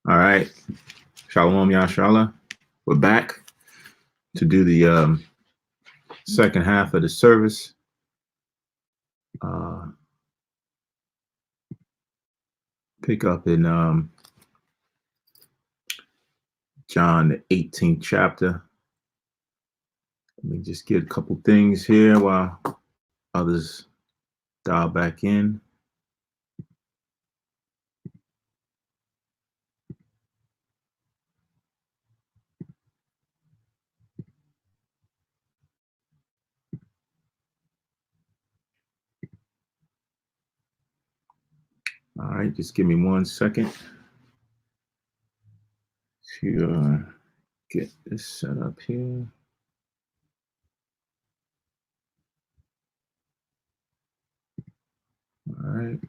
All right. Shalom, Yashala. We're back to do the second half of the service. Pick up in John, the 18th chapter. Let me just get a couple things here while others dial back in. All right, just give me 1 second to get this set up here. All right,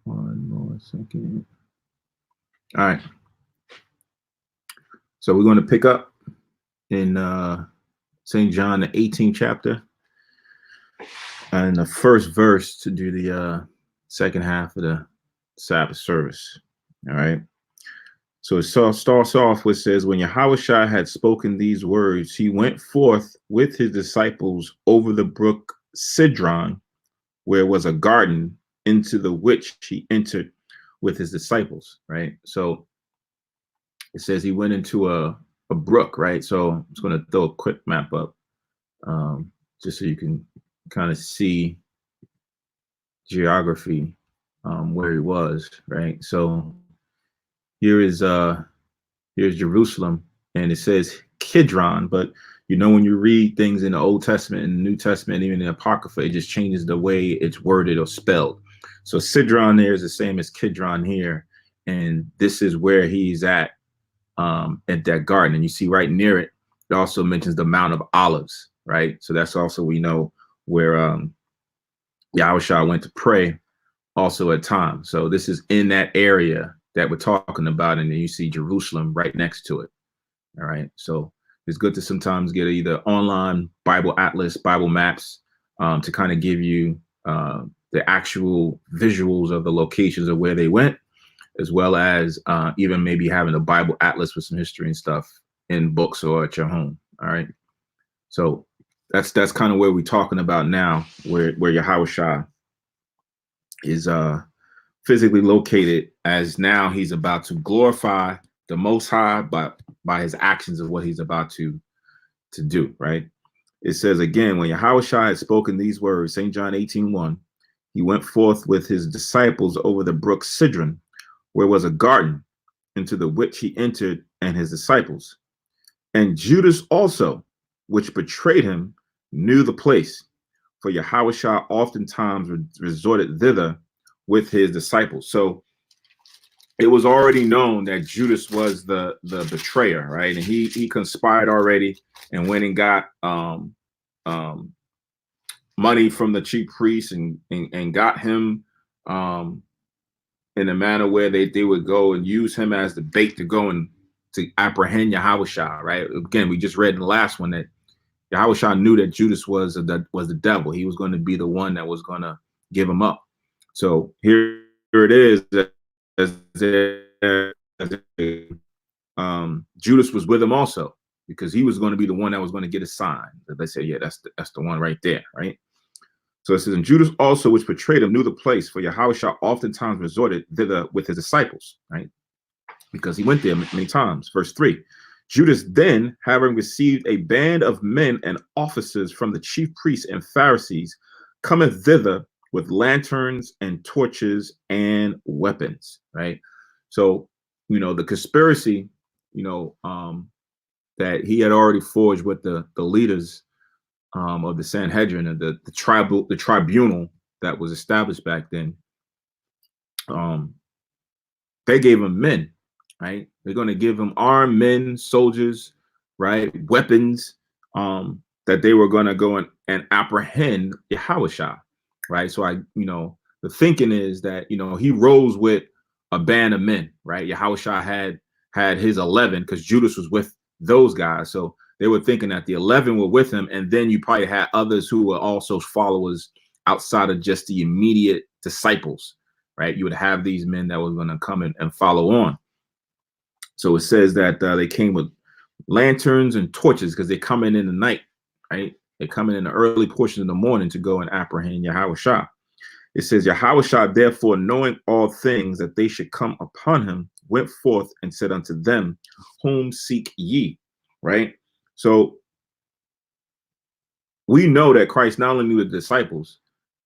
1 more second. All right. So we're going to pick up in St. John, the 18th chapter, and the first verse to do the second half of the Sabbath service. All right. So it starts off with says, when Yahushua had spoken these words, he went forth with his disciples over the brook Sidron, where was a garden, into the which he entered with his disciples. Right. So it says he went into a brook. Right. So I'm just going to throw a quick map up just so you can kind of see geography where he was. Right. So here's Jerusalem, and it says Kidron, but you know, when you read things in the Old Testament and the New Testament, even in the Apocrypha, it just changes the way it's worded or spelled. So Sidron there is the same as Kidron here, and this is where he's at that garden. And you see right near it, it also mentions the Mount of Olives, right? So that's also, we know, where Yahushua went to pray also at times. So this is in that area that we're talking about, and then you see Jerusalem right next to it. All right, so it's good to sometimes get either online Bible atlas, Bible maps to kind of give you the actual visuals of the locations of where they went, as well as even maybe having a Bible atlas with some history and stuff in books or at your home. All right, so that's kind of where we're talking about now, where Yahushua is physically located, as now he's about to glorify the Most High by his actions of what he's about to do, right? It says again, when Yahushua had spoken these words, St. John 18:1, he went forth with his disciples over the brook Sidron, where was a garden, into the which he entered, and his disciples. And Judas also, which betrayed him, knew the place, for Yahushua oftentimes resorted thither with his disciples. So it was already known that Judas was the betrayer, right? And he conspired already and went and got money from the chief priests and got him in a manner where they would go and use him as the bait to go and to apprehend Yahushua, right? Again, we just read in the last one that Yahushua knew that Judas was the devil. He was going to be the one that was going to give him up. So here it is. Judas was with him also, because he was going to be the one that was going to get a sign. They said, yeah, that's the one right there, right? So it says, and Judas also, which betrayed him, knew the place, for Yahushua oftentimes resorted thither with his disciples, right? Because he went there many times. Verse 3, Judas then, having received a band of men and officers from the chief priests and Pharisees, cometh thither with lanterns and torches and weapons, right? So, you know, the conspiracy, you know, that he had already forged with the leaders of the Sanhedrin and the tribunal that was established back then. They gave him men, right? They're going to give him armed men, soldiers, right? Weapons, that they were going to go and apprehend Yahushua, right? So the thinking is that, he rose with a band of men, right? Yahushua had his 11, because Judas was with those guys. So they were thinking that the 11 were with him, and then you probably had others who were also followers outside of just the immediate disciples, right? You would have these men that were going to come and follow on. So it says that they came with lanterns and torches because they come in the night, right? They come in the early portion of the morning to go and apprehend Yahushua. It says, Yahushua, therefore, knowing all things that they should come upon him, went forth and said unto them, whom seek ye? Right? So we know that Christ not only knew the disciples,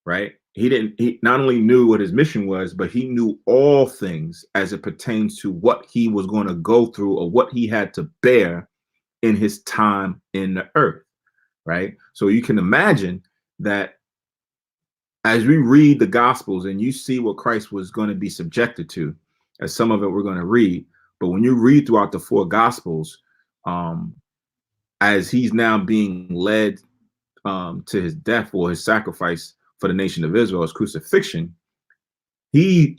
right? He not only knew what his mission was, but he knew all things as it pertains to what he was going to go through or what he had to bear in his time in the earth, right? So you can imagine that as we read the Gospels and you see what Christ was going to be subjected to, as some of it we're going to read, but when you read throughout the four Gospels, as he's now being led to his death or his sacrifice for the nation of Israel, his crucifixion, he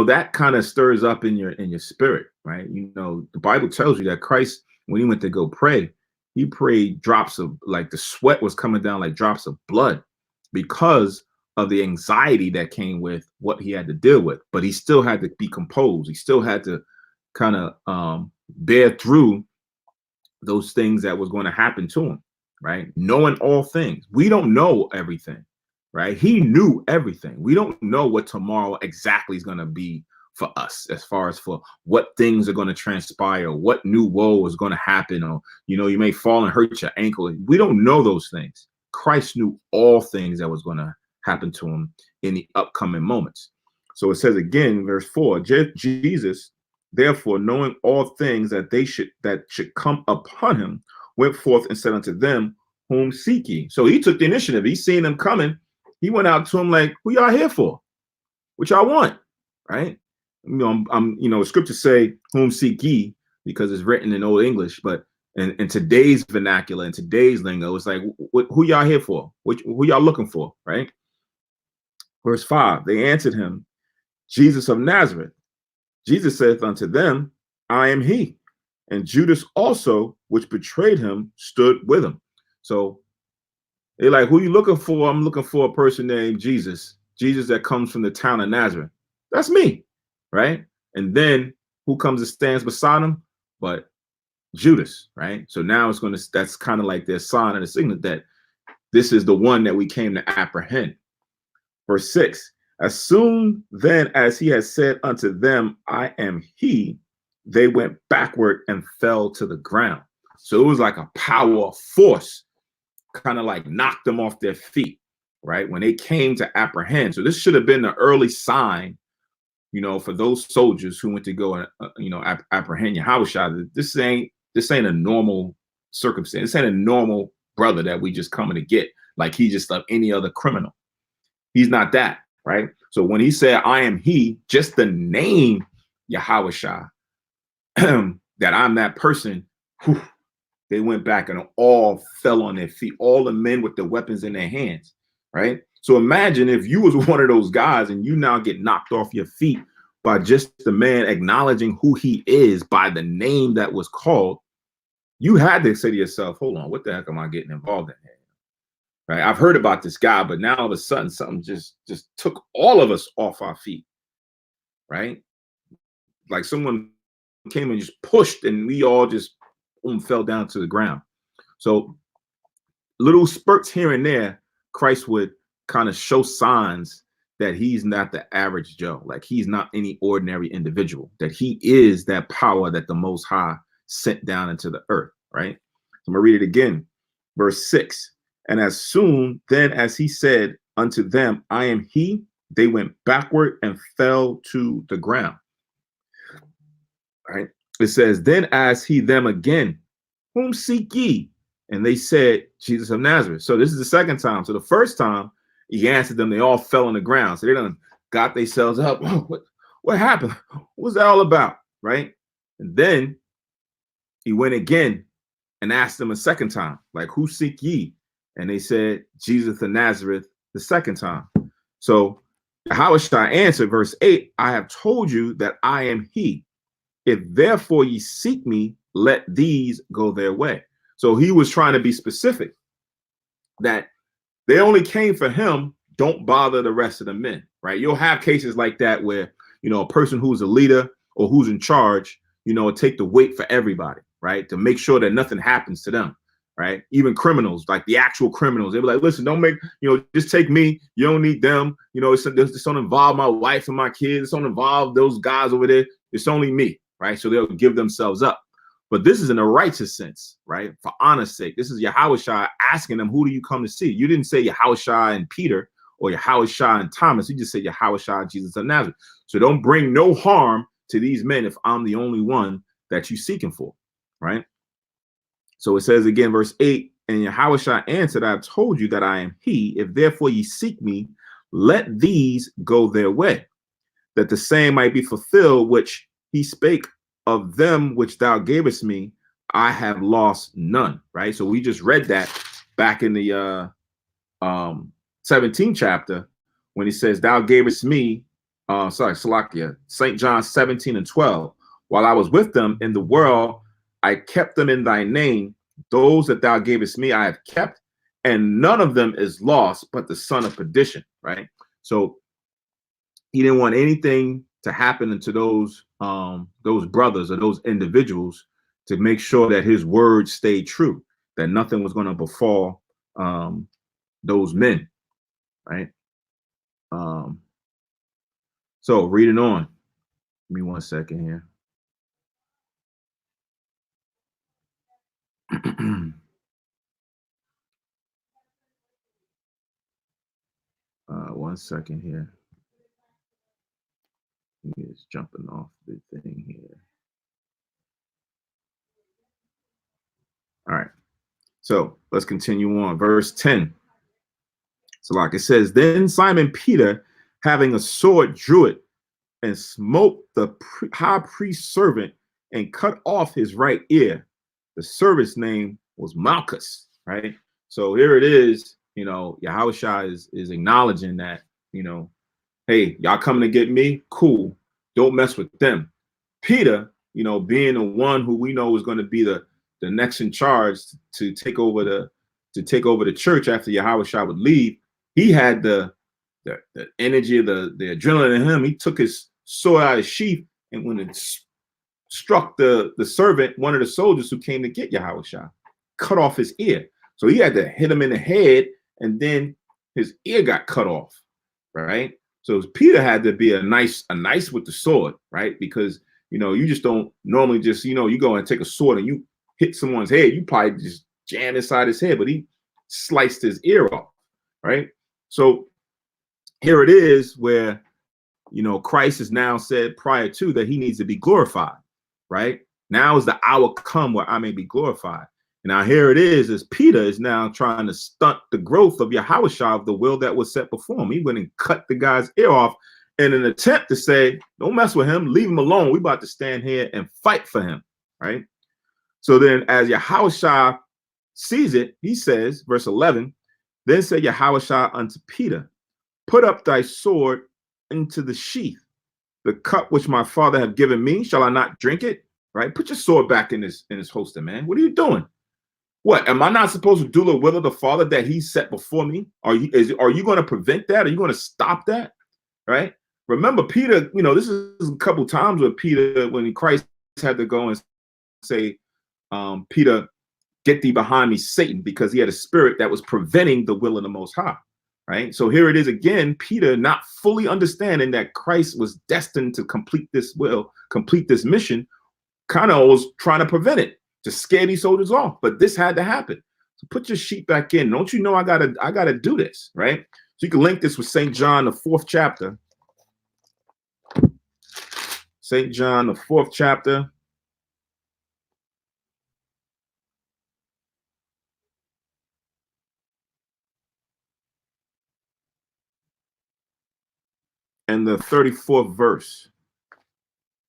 that kind of stirs up in your spirit, right? The Bible tells you that Christ, when he went to go pray, he prayed drops of, like, the sweat was coming down like drops of blood because of the anxiety that came with what he had to deal with. But he still had to be composed. He still had to kind of bear through those things that was going to happen to him, right? Knowing all things. We don't know everything, right? He knew everything. We don't know what tomorrow exactly is going to be for us, as far as for what things are going to transpire, what new woe is going to happen, or, you may fall and hurt your ankle. We don't know those things. Christ knew all things that was going to happen to him in the upcoming moments. So it says again, verse 4, Jesus, therefore, knowing all things that should come upon him, went forth and said unto them, whom seek ye? So he took the initiative. He seen them coming. He went out to them like, who y'all here for? What y'all want? Right? Scriptures say, whom seek ye, because it's written in Old English, but in today's vernacular, in today's lingo, it's like, who y'all here for? Who y'all looking for? Right? Verse 5, they answered him, Jesus of Nazareth. Jesus saith unto them, I am he. And Judas also, which betrayed him, stood with him. So they're like, who you looking for? I'm looking for a person named Jesus. Jesus that comes from the town of Nazareth. That's me, right? And then who comes and stands beside him? But Judas, right? So now that's kind of like their sign and a signal that this is the one that we came to apprehend. Verse 6, as soon then as he had said unto them, I am he, they went backward and fell to the ground. So it was like a power of force kind of like knocked them off their feet, right? When they came to apprehend. So this should have been the early sign, for those soldiers who went to go and, apprehend Yahushua. This ain't a normal circumstance. This ain't a normal brother that we just coming to get, like he just like any other criminal. He's not that, right? So when he said, I am he, just the name Yahushua, that I'm that person, whew, they went back and all fell on their feet, all the men with the weapons in their hands, right? So imagine if you was one of those guys and you now get knocked off your feet by just the man acknowledging who he is by the name that was called. You had to say to yourself, hold on, what the heck am I getting involved in here? Right? I've heard about this guy, but now all of a sudden something just took all of us off our feet, right? Like someone came and just pushed and we all just fell down to the ground. So little spurts here and there, Christ would kind of show signs that he's not the average Joe, like he's not any ordinary individual, that he is that power that the Most High sent down into the earth, right? So I'm gonna read it again, verse 6. And as soon then as he said unto them, I am he, they went backward and fell to the ground. All right. It says, then asked he them again, whom seek ye? And they said, Jesus of Nazareth. So this is the second time. So the first time he answered them, they all fell on the ground. So they done got themselves up. What happened? What's that all about? Right. And then he went again and asked them a second time, like, who seek ye? And they said, Jesus of Nazareth, the second time. So how should I answer? Verse 8, I have told you that I am he. If therefore ye seek me, let these go their way. So he was trying to be specific that they only came for him. Don't bother the rest of the men, right? You'll have cases like that where, a person who's a leader or who's in charge, take the weight for everybody, right? To make sure that nothing happens to them, right? Even criminals, like the actual criminals, they be like, listen, don't make, just take me. You don't need them. It's don't involve my wife and my kids. It's don't involve those guys over there. It's only me, right? So they'll give themselves up. But this is in a righteous sense, right? For honor's sake. This is Yahushua asking them, who do you come to see? You didn't say Yahushua and Peter or Yahushua and Thomas. You just said Yahushua, Jesus of Nazareth. So don't bring no harm to these men if I'm the only one that you're seeking for, right? So it says again, verse 8, and Yahushua answered, I have told you that I am he. If therefore ye seek me, let these go their way, that the same might be fulfilled, which he spake of them which thou gavest me, I have lost none, right? So we just read that back in the 17th chapter when he says, thou gavest me, Salakia, St. John 17 and 12, while I was with them in the world, I kept them in thy name. Those that thou gavest me, I have kept, and none of them is lost, but the son of perdition, right? So he didn't want anything to happen to those brothers or those individuals, to make sure that his word stayed true, that nothing was going to befall those men, right? So reading on, give me 1 second here. 1 second here. He is jumping off the thing here. All right. So let's continue on. Verse 10. So like it says, then Simon Peter, having a sword, drew it and smote the high priest's servant and cut off his right ear. The servant's name was Malchus, right? So here it is, Yahushua is acknowledging that, hey, y'all coming to get me? Cool. Don't mess with them. Peter, being the one who we know is going to be the next in charge to take over the church after Yahushua would leave, he had the energy, the adrenaline in him. He took his sword out of his sheath, and when it struck the servant, one of the soldiers who came to get Yahushua, cut off his ear. So he had to hit him in the head, and then his ear got cut off, right? So Peter had to be a nice with the sword, right? Because you just don't normally just you go and take a sword and you hit someone's head, you probably just jam inside his head, but he sliced his ear off, right? So here it is where Christ has now said prior to that he needs to be glorified, right? Now is the hour come where I may be glorified. And now here it is, as Peter is now trying to stunt the growth of Yahushua, of the will that was set before him. He went and cut the guy's ear off in an attempt to say, don't mess with him, leave him alone. We're about to stand here and fight for him, right? So then as Yahushua sees it, he says, verse 11, then said Yahushua unto Peter, put up thy sword into the sheath. The cup which my father have given me, shall I not drink it? Right? Put your sword back in his holster, man. What are you doing? What, am I not supposed to do the will of the Father that he set before me? Are you going to prevent that? Are you going to stop that? Right? Remember, Peter, this is a couple times where Peter, when Christ had to go and say, Peter, get thee behind me, Satan, because he had a spirit that was preventing the will of the Most High. Right? So here it is again, Peter not fully understanding that Christ was destined to complete this will, complete this mission, kind of was trying to prevent it, to scare these soldiers off. But this had to happen. So put your sheep back in. Don't you know I gotta do this, right? So you can link this with St. John, the 4th chapter. St. John, the 4th chapter. And the 34th verse.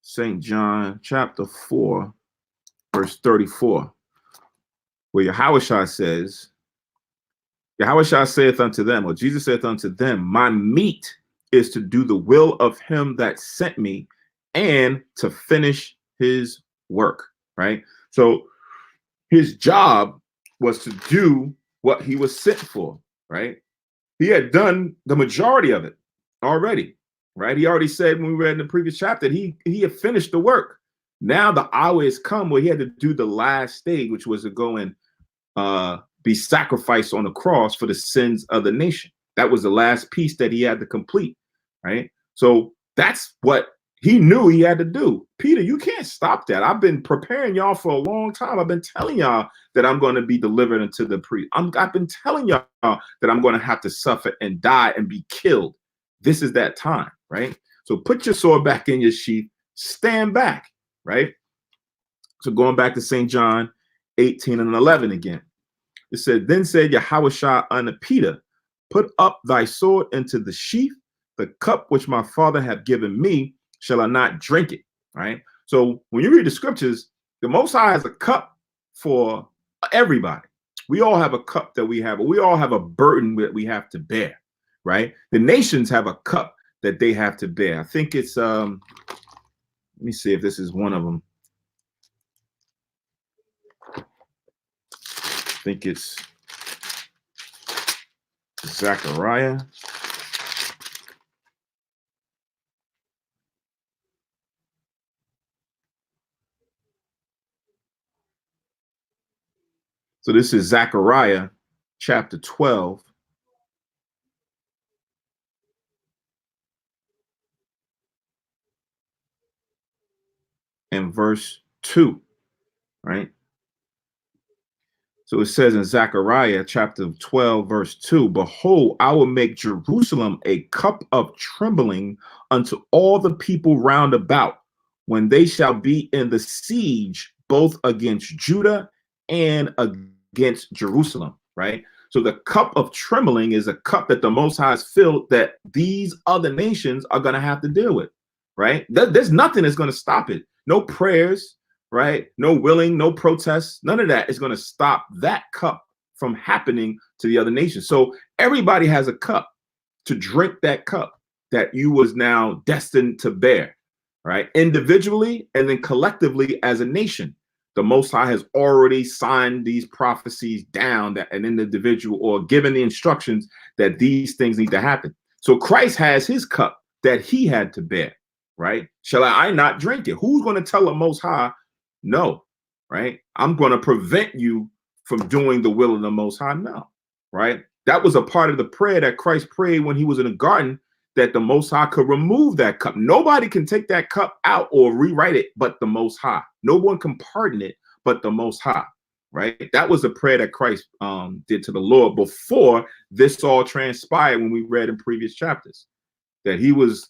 St. John chapter 4, verse 34. Where Yahushua says, Yahushua saith unto them, or Jesus saith unto them, my meat is to do the will of him that sent me and to finish his work, right? So his job was to do what he was sent for, right? He had done the majority of it already, right? He already said when we read in the previous chapter, he had finished the work. Now the hour has come where he had to do the last stage, which was to go and be sacrificed on the cross for the sins of the nation. That was the last piece that he had to complete, right? So that's what he knew he had to do. Peter, you can't stop that. I've been preparing y'all for a long time. I've been telling y'all that I'm going to be delivered into the priest. I've been telling y'all that I'm going to have to suffer and die and be killed. This is that time, right? So put your sword back in your sheath, stand back, right? So going back to St. John 18 and 11 again. It said, then said Yahushua unto Peter, put up thy sword into the sheath. The cup which my father hath given me, shall I not drink it? Right? So when you read the scriptures, the Most High has a cup for everybody. We all have a cup that we have. We all have a burden that we have to bear, right? The nations have a cup that they have to bear. I think it's, let me see if this is one of them. I think it's Zechariah. So this is Zechariah chapter 12. And verse 2, right? So it says in Zechariah chapter 12, verse 2, behold, I will make Jerusalem a cup of trembling unto all the people round about, when they shall be in the siege, both against Judah and against Jerusalem, right? So the cup of trembling is a cup that the Most High has filled that these other nations are going to have to deal with, right? There's nothing that's going to stop it. No prayers, right? No willing, no protests, none of that is going to stop that cup from happening to the other nations. So everybody has a cup to drink that cup that you was now destined to bear, right? Individually and then collectively as a nation. The Most High has already signed these prophecies down that an individual or given the instructions that these things need to happen. So Christ has his cup that he had to bear, right? Shall I not drink it? Who's going to tell the Most High no, right? I'm going to prevent you from doing the will of the Most High now, right? That was a part of the prayer that Christ prayed when he was in the garden, that the Most High could remove that cup. Nobody can take that cup out or rewrite it but the Most High. No one can pardon it but the Most High, right? That was a prayer that Christ did to the Lord before this all transpired when we read in previous chapters. That he was,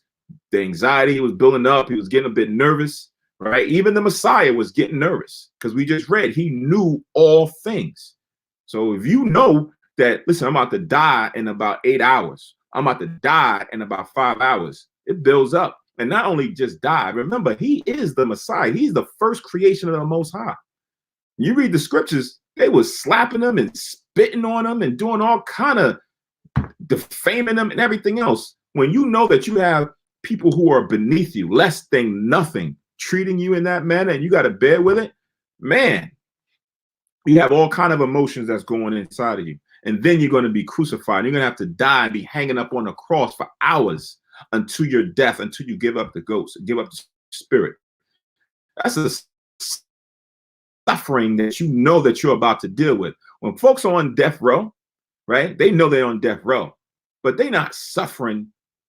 the anxiety he was building up, he was getting a bit nervous, right? Even the Messiah was getting nervous because we just read he knew all things. So if you know that, listen, I'm about to die in about 8 hours, I'm about to die in about 5 hours, it builds up. And not only just die, remember, he is the Messiah. He's the first creation of the Most High. You read the scriptures, they was slapping them and spitting on them and doing all kind of defaming them and everything else. When you know that you have people who are beneath you, less than nothing, treating you in that manner, and you got to bear with it, man, you have all kind of emotions that's going inside of you. And then you're going to be crucified. You're going to have to die and be hanging up on the cross for hours until your death, until you give up the ghost, give up the spirit. That's a suffering that you know that you're about to deal with. When folks are on death row, right, they know they're on death row, but they're not suffering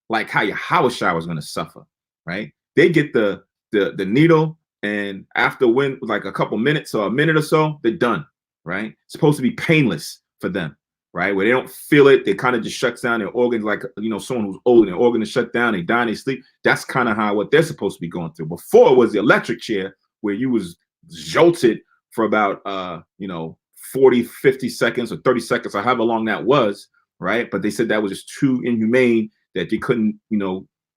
like how Yahushua was going to suffer, right? They get the needle, and after like a couple minutes or a minute or so, they're done, right? It's supposed to be painless for them, right? Where they don't feel it, they kind of just shuts down their organs, like, you know, someone who's old and their organ is shut down, they die and they sleep. That's kind of what they're supposed to be going through. Before, it was the electric chair where you was jolted for about 40, 50 seconds or 30 seconds or however long that was, right? But they said that was just too inhumane, that they couldn't,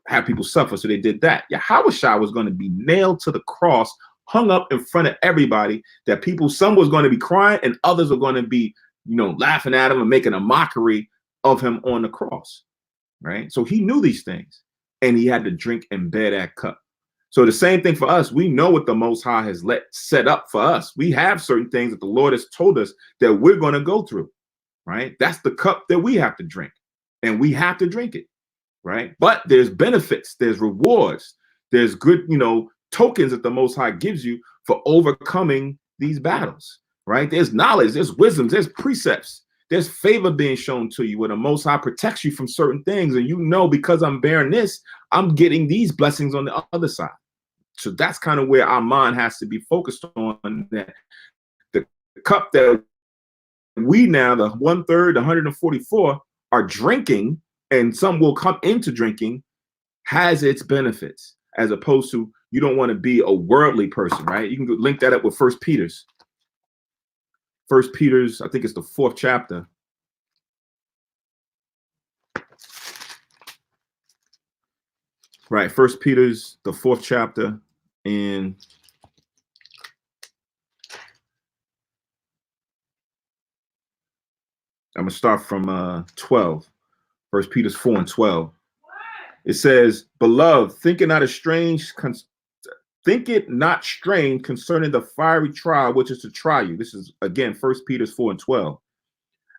have people suffer. So they did that. Yahushua was going to be nailed to the cross, hung up in front of everybody, that some was going to be crying and others were going to be, laughing at him and making a mockery of him on the cross, right? So he knew these things and he had to drink and bear that cup. So the same thing for us. We know what the Most High has set up for us. We have certain things that the Lord has told us that we're going to go through, right? That's the cup that we have to drink, and we have to drink it, right? But there's benefits, there's rewards, there's good, tokens that the Most High gives you for overcoming these battles, right? There's knowledge, there's wisdom, there's precepts, there's favor being shown to you where the Most High protects you from certain things. And you know, because I'm bearing this, I'm getting these blessings on the other side. So that's kind of where our mind has to be focused on, that the cup that we now, the 1/3, the 144, are drinking, and some will come into drinking, has its benefits, as opposed to you don't want to be a worldly person, right? You can link that up with First Peter's. First Peter's, I think it's the 4th chapter. Right, First Peter's, the 4th chapter, and I'm gonna start from 12. First Peter's 4 and 12. It says, "Beloved, think it not strange concerning the fiery trial which is to try you." This is again First Peter's 4 and 12.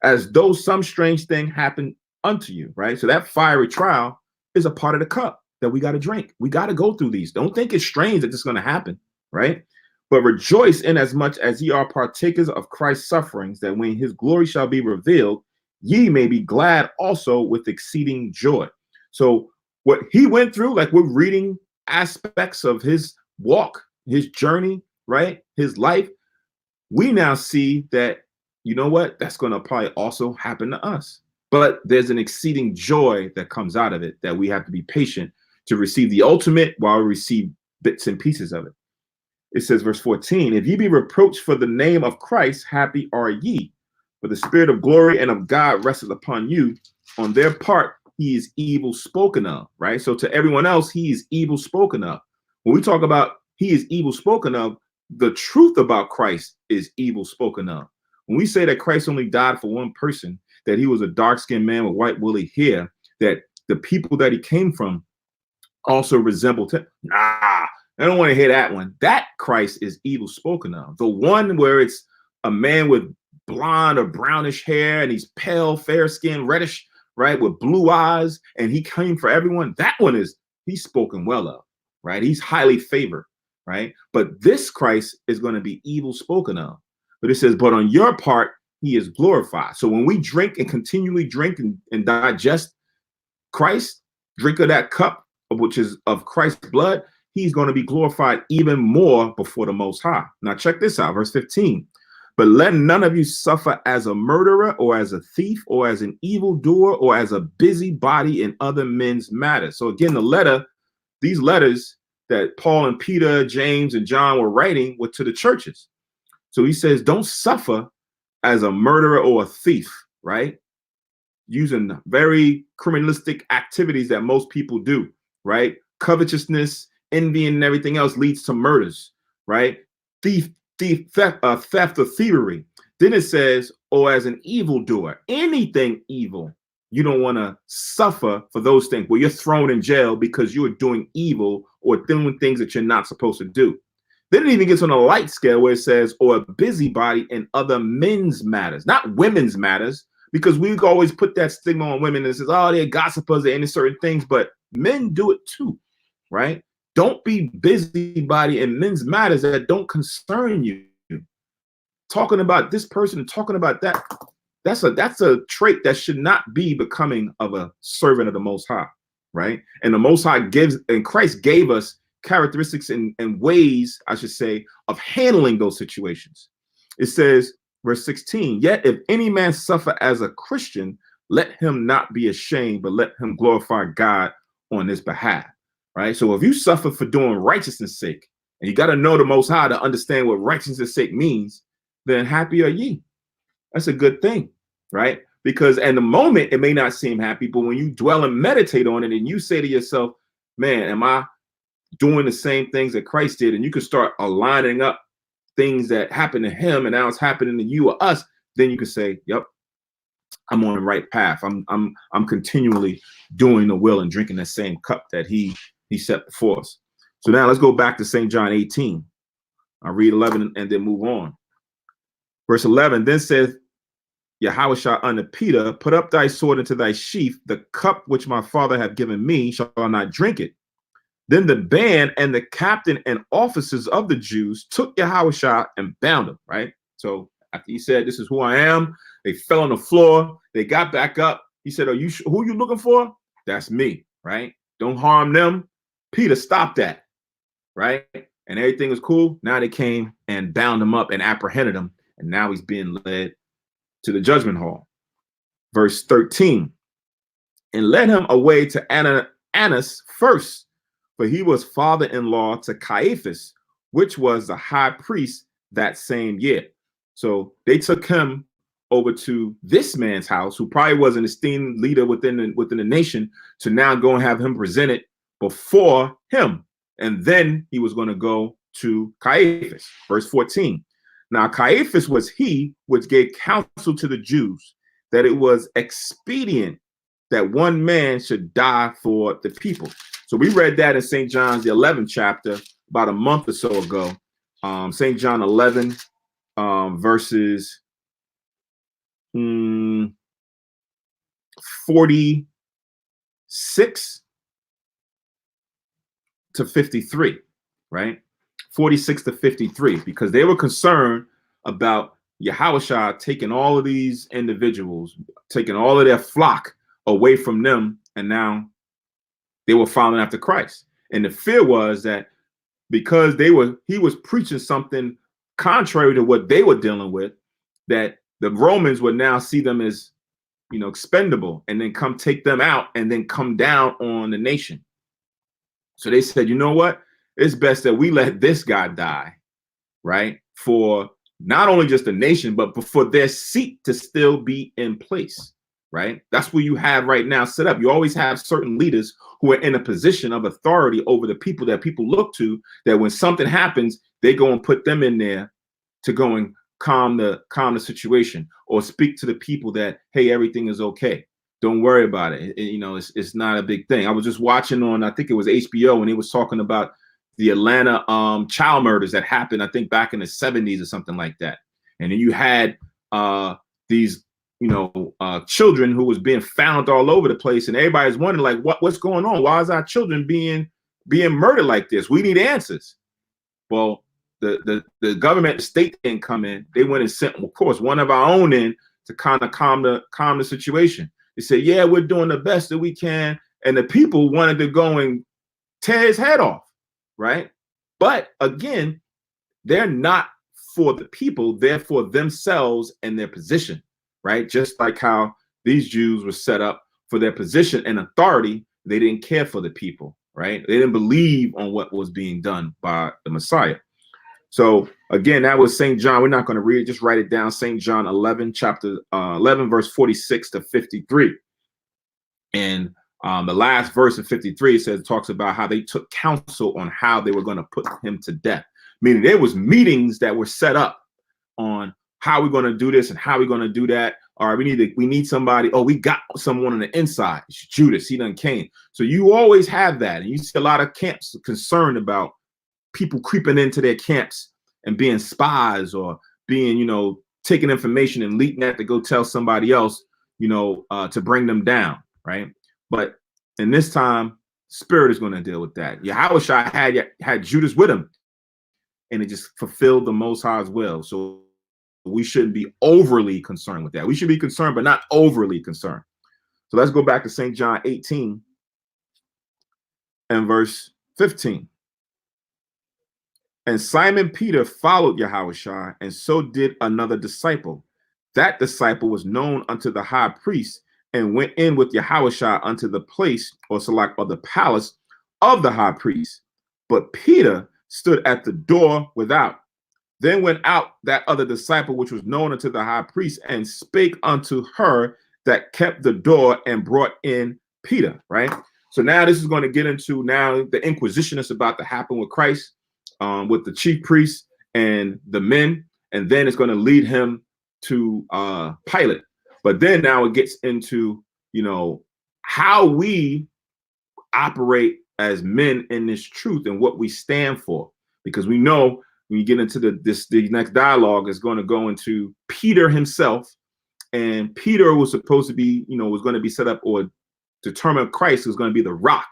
"As though some strange thing happened unto you," right? So that fiery trial is a part of the cup that we got to drink. We got to go through these. Don't think it's strange that this is going to happen, right? "But rejoice in as much as ye are partakers of Christ's sufferings, that when his glory shall be revealed, ye may be glad also with exceeding joy." So what he went through, like we're reading aspects of his walk, his journey, right? His life. We now see that, you know what? That's going to probably also happen to us. But there's an exceeding joy that comes out of it that we have to be patient to receive the ultimate while we receive bits and pieces of it. It says, verse 14, "If ye be reproached for the name of Christ, happy are ye. For the spirit of glory and of God resteth upon you. On their part, he is evil spoken of," right? So to everyone else, he is evil spoken of. When we talk about he is evil spoken of, the truth about Christ is evil spoken of. When we say that Christ only died for one person, that he was a dark-skinned man with white woolly hair, that the people that he came from also resembled him. Nah, I don't want to hear that one. That Christ is evil spoken of. The one where it's a man with blonde or brownish hair and he's pale, fair skin, reddish, right, with blue eyes, and he came for everyone. That one is, he's spoken well of, right? He's highly favored, right? But this Christ is going to be evil spoken of. But it says, "But on your part, he is glorified." So when we drink and continually drink and digest Christ, drink of that cup, which is of Christ's blood, he's going to be glorified even more before the Most High. Now check this out, verse 15. "But let none of you suffer as a murderer or as a thief or as an evildoer or as a busybody in other men's matters." So again, these letters that Paul and Peter, James and John were writing were to the churches. So he says, don't suffer as a murderer or a thief, right? Using very criminalistic activities that most people do, right? Covetousness, envy, and everything else leads to murders, right? Theft or thievery. Then it says, or as an evildoer, anything evil. You don't want to suffer for those things where you're thrown in jail because you are doing evil or doing things that you're not supposed to do. Then it even gets on a light scale where it says, or a busybody in other men's matters, not women's matters, because we always put that stigma on women and says, oh, they're gossipers, they're into certain things, but men do it too, right? Don't be busybody in men's matters that don't concern you. Talking about this person and talking about that, that's a trait that should not be becoming of a servant of the Most High, right? And the Most High gives, and Christ gave us characteristics and ways, I should say, of handling those situations. It says, verse 16, "Yet if any man suffer as a Christian, let him not be ashamed, but let him glorify God on his behalf," right? So if you suffer for doing righteousness' sake, and you got to know the Most High to understand what righteousness' sake means, then happy are ye. That's a good thing, right? Because in the moment, it may not seem happy, but when you dwell and meditate on it and you say to yourself, man, am I doing the same things that Christ did? And you can start aligning up things that happened to him and now it's happening to you or us, then you can say, yep, I'm on the right path. I'm continually doing the will and drinking the same cup that he set before us. So now let's go back to St. John 18. I'll read 11 and then move on. Verse 11, then says Yahushua unto Peter, put up thy sword into thy sheath. The cup which my Father hath given me, shall I not drink it? Then the band and the captain and officers of the Jews took Yahushua and bound him, right? So after he said, this is who I am, they fell on the floor. They got back up. He said, who are you looking for? That's me, right? Don't harm them. Peter, stop that, right? And everything was cool. Now they came and bound him up and apprehended him. And now he's being led to the judgment hall. Verse 13, and led him away to Annas first, for he was father-in-law to Caiaphas, which was the high priest that same year. So they took him over to this man's house, who probably was an esteemed leader within the nation, to now go and have him presented before him. And then he was going to go to Caiaphas. Verse 14. Now Caiaphas was he which gave counsel to the Jews that it was expedient that one man should die for the people. So we read that in St. John's, the 11th chapter, about a month or so ago. St. John 11, verses 46 to 53, right? 46 to 53, because they were concerned about Yahushua taking all of these individuals, taking all of their flock away from them, and now they were following after Christ. And the fear was that because he was preaching something contrary to what they were dealing with, that the Romans would now see them as, expendable, and then come take them out and then come down on the nation. So they said, you know what? It's best that we let this guy die, right? For not only just the nation, but for their seat to still be in place, right? That's what you have right now set up. You always have certain leaders who are in a position of authority over the people that people look to, that when something happens, they go and put them in there to go and calm the situation, or speak to the people that, hey, everything is okay. Don't worry about it. It's not a big thing. I was just watching on, I think it was HBO, and he was talking about the Atlanta child murders that happened, I think back in the 70s or something like that. And then you had these, children who was being found all over the place, and everybody's wondering, like, what's going on? Why is our children being murdered like this? We need answers. Well, the government, the state didn't come in. They went and sent, of course, one of our own in to kind of calm the situation. They said, yeah, we're doing the best that we can. And the people wanted to go and tear his head off, right? But again, they're not for the people, they're for themselves and their position, right? Just like how these Jews were set up for their position and authority, they didn't care for the people, right? They didn't believe on what was being done by the Messiah. So again, that was St. John. We're not going to read it, just write it down. St. John 11, chapter 11, verse 46 to 53. And the last verse of 53 talks about how they took counsel on how they were going to put him to death. Meaning there was meetings that were set up on how we're going to do this and how we're going to do that. All right, we need somebody. Oh, we got someone on the inside. It's Judas. He done came. So you always have that. And you see a lot of camps concerned about people creeping into their camps and being spies, or being, taking information and leaking that to go tell somebody else, to bring them down, right? But in this time, Spirit is going to deal with that. Yahushua had Judas with him, and it just fulfilled the Most High's will. So we shouldn't be overly concerned with that. We should be concerned, but not overly concerned. So let's go back to St. John 18 and verse 15. And Simon Peter followed Yahushua, and so did another disciple. That disciple was known unto the high priest, and went in with Yahushua unto the place, or the palace of the high priest. But Peter stood at the door without. Then went out that other disciple, which was known unto the high priest, and spake unto her that kept the door, and brought in Peter, right? So now this is going to get into now the inquisition that's about to happen with Christ, with the chief priests and the men, and then it's going to lead him to Pilate. But then now it gets into, how we operate as men in this truth and what we stand for. Because we know when you get into the next dialogue is going to go into Peter himself, and Peter was supposed to be, was going to be set up or determined Christ was going to be the rock.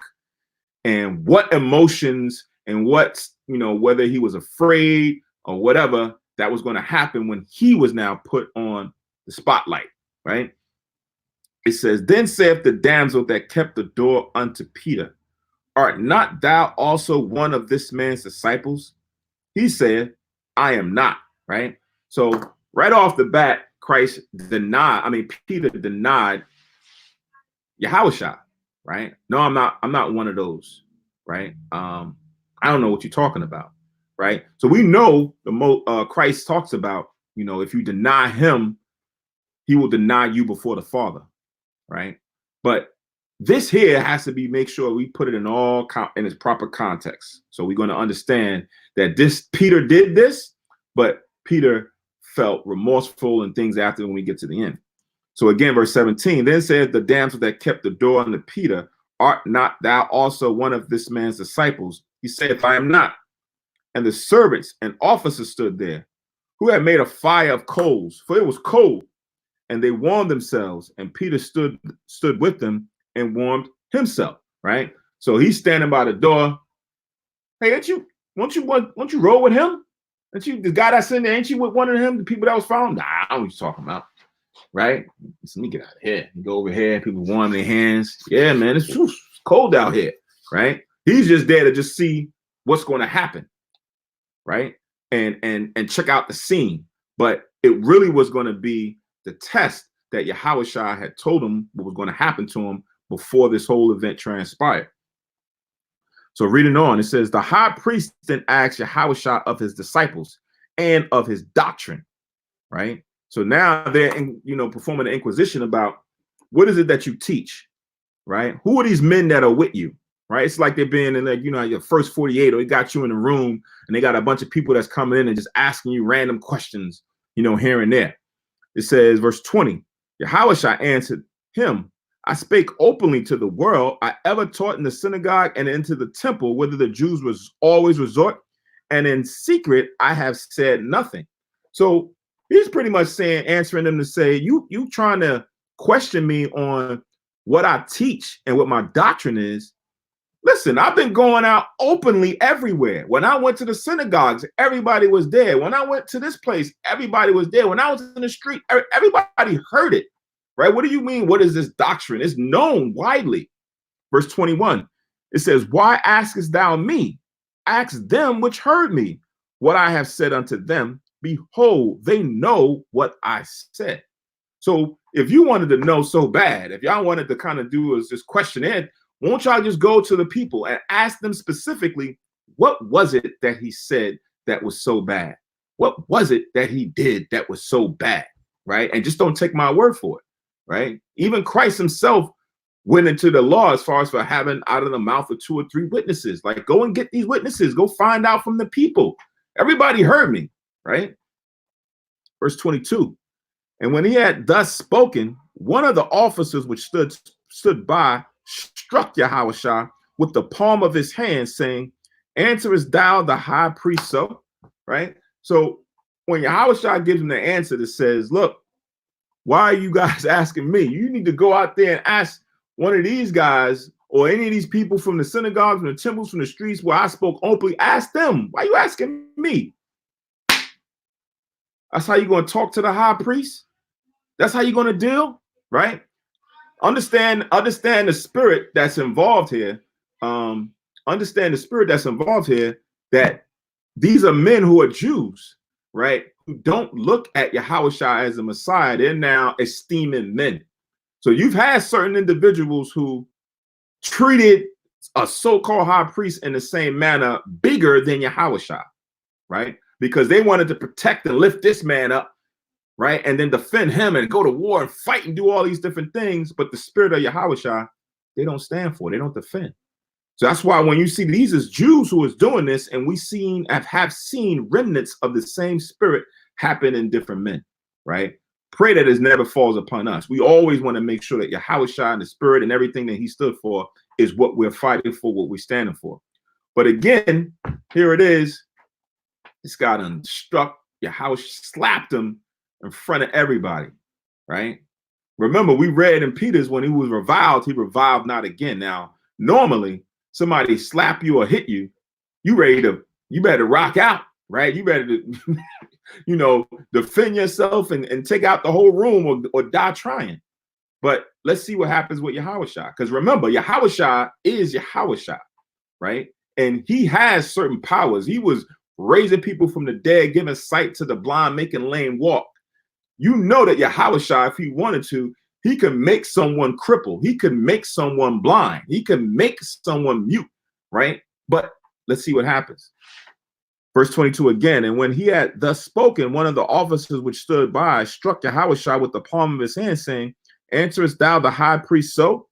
and what emotions and what, whether he was afraid or whatever that was going to happen when he was now put on the spotlight, right? It says, then saith the damsel that kept the door unto Peter, art not thou also one of this man's disciples? He said, I am not, right? So right off the bat, Peter denied Yahushua, right? No, I'm not one of those, right? I don't know what you're talking about, right? So we know Christ talks about, if you deny him, he will deny you before the Father, right? But this here has to be, make sure we put it in its proper context. So we're going to understand that Peter did this, but Peter felt remorseful and things after when we get to the end. So again, verse 17, then said the damsel that kept the door unto Peter, art not thou also one of this man's disciples? He said, I am not. And the servants and officers stood there, who had made a fire of coals, for it was cold, and they warmed themselves. And Peter stood with them and warmed himself, right? So he's standing by the door. Hey, won't you roll with him? Ain't you the guy that's in there? Ain't you with one of them, the people that was found? Nah, I don't know what you're talking about, right? So let me get out of here. You go over here, people warm their hands. Yeah, man, it's cold out here, right? He's just there to just see what's going to happen, right? And check out the scene. But it really was going to be the test that Yahushua had told him what was going to happen to him before this whole event transpired. So reading on, it says, the high priest then asked Yahushua of his disciples and of his doctrine, right? So now they're, performing an inquisition about what is it that you teach, right? Who are these men that are with you, right? It's like they're being in your first 48, or they got you in a room and they got a bunch of people that's coming in and just asking you random questions, here and there. It says, verse 20, Yahushua answered him, I spake openly to the world. I ever taught in the synagogue and into the temple, whither the Jews was always resort, and in secret I have said nothing. So he's pretty much answering them to say, you trying to question me on what I teach and what my doctrine is. Listen, I've been going out openly everywhere. When I went to the synagogues, everybody was there. When I went to this place, everybody was there. When I was in the street, everybody heard it, right? What do you mean? What is this doctrine? It's known widely. Verse 21, it says, why askest thou me? Ask them which heard me what I have said unto them. Behold, they know what I said. So if you wanted to know so bad, if y'all wanted to kind of do is just question it, won't y'all just go to the people and ask them specifically, what was it that he said that was so bad? What was it that he did that was so bad, right? And just don't take my word for it, right? Even Christ himself went into the law as far as for having out of the mouth of 2 or 3 witnesses. Like, go and get these witnesses. Go find out from the people. Everybody heard me, right? Verse 22. And when he had thus spoken, one of the officers which stood by struck Yahushua with the palm of his hand, saying, answerest thou the high priest so? Right? So when Yahushua gives him the answer that says, look, why are you guys asking me? You need to go out there and ask one of these guys or any of these people from the synagogues, from the temples, from the streets where I spoke openly. Ask them. Why are you asking me? That's how you're going to talk to the high priest? That's how you're going to deal, right? Understand the spirit that's involved here. Understand the spirit that's involved here, that these are men who are Jews, right? Who don't look at Yahushua as a Messiah. They're now esteeming men. So you've had certain individuals who treated a so-called high priest in the same manner, bigger than Yahushua, right? Because they wanted to protect and lift this man up, right? And then defend him and go to war and fight and do all these different things. But the spirit of Yahushua, they don't stand for, they don't defend. So that's why when you see these as Jews who is doing this, and we have seen remnants of the same spirit happen in different men, right? Pray that it never falls upon us. We always want to make sure that Yahushua and the spirit and everything that he stood for is what we're fighting for, what we're standing for. But again, here it is. This guy done struck Yahushua, slapped him in front of everybody, right? Remember, we read in Peter's when he was reviled, he reviled not again. Now, normally, somebody slap you or hit you, you better rock out, right? You better, defend yourself and take out the whole room or die trying. But let's see what happens with Yahushua. Because remember, Yahushua is Yahushua, right? And he has certain powers. He was raising people from the dead, giving sight to the blind, making lame walk. You know that Yahushua, if he wanted to, he can make someone crippled. He can make someone blind. He can make someone mute, right? But let's see what happens. Verse 22 again, and when he had thus spoken, one of the officers which stood by struck Yahushua with the palm of his hand, saying, answerest thou the high priest so?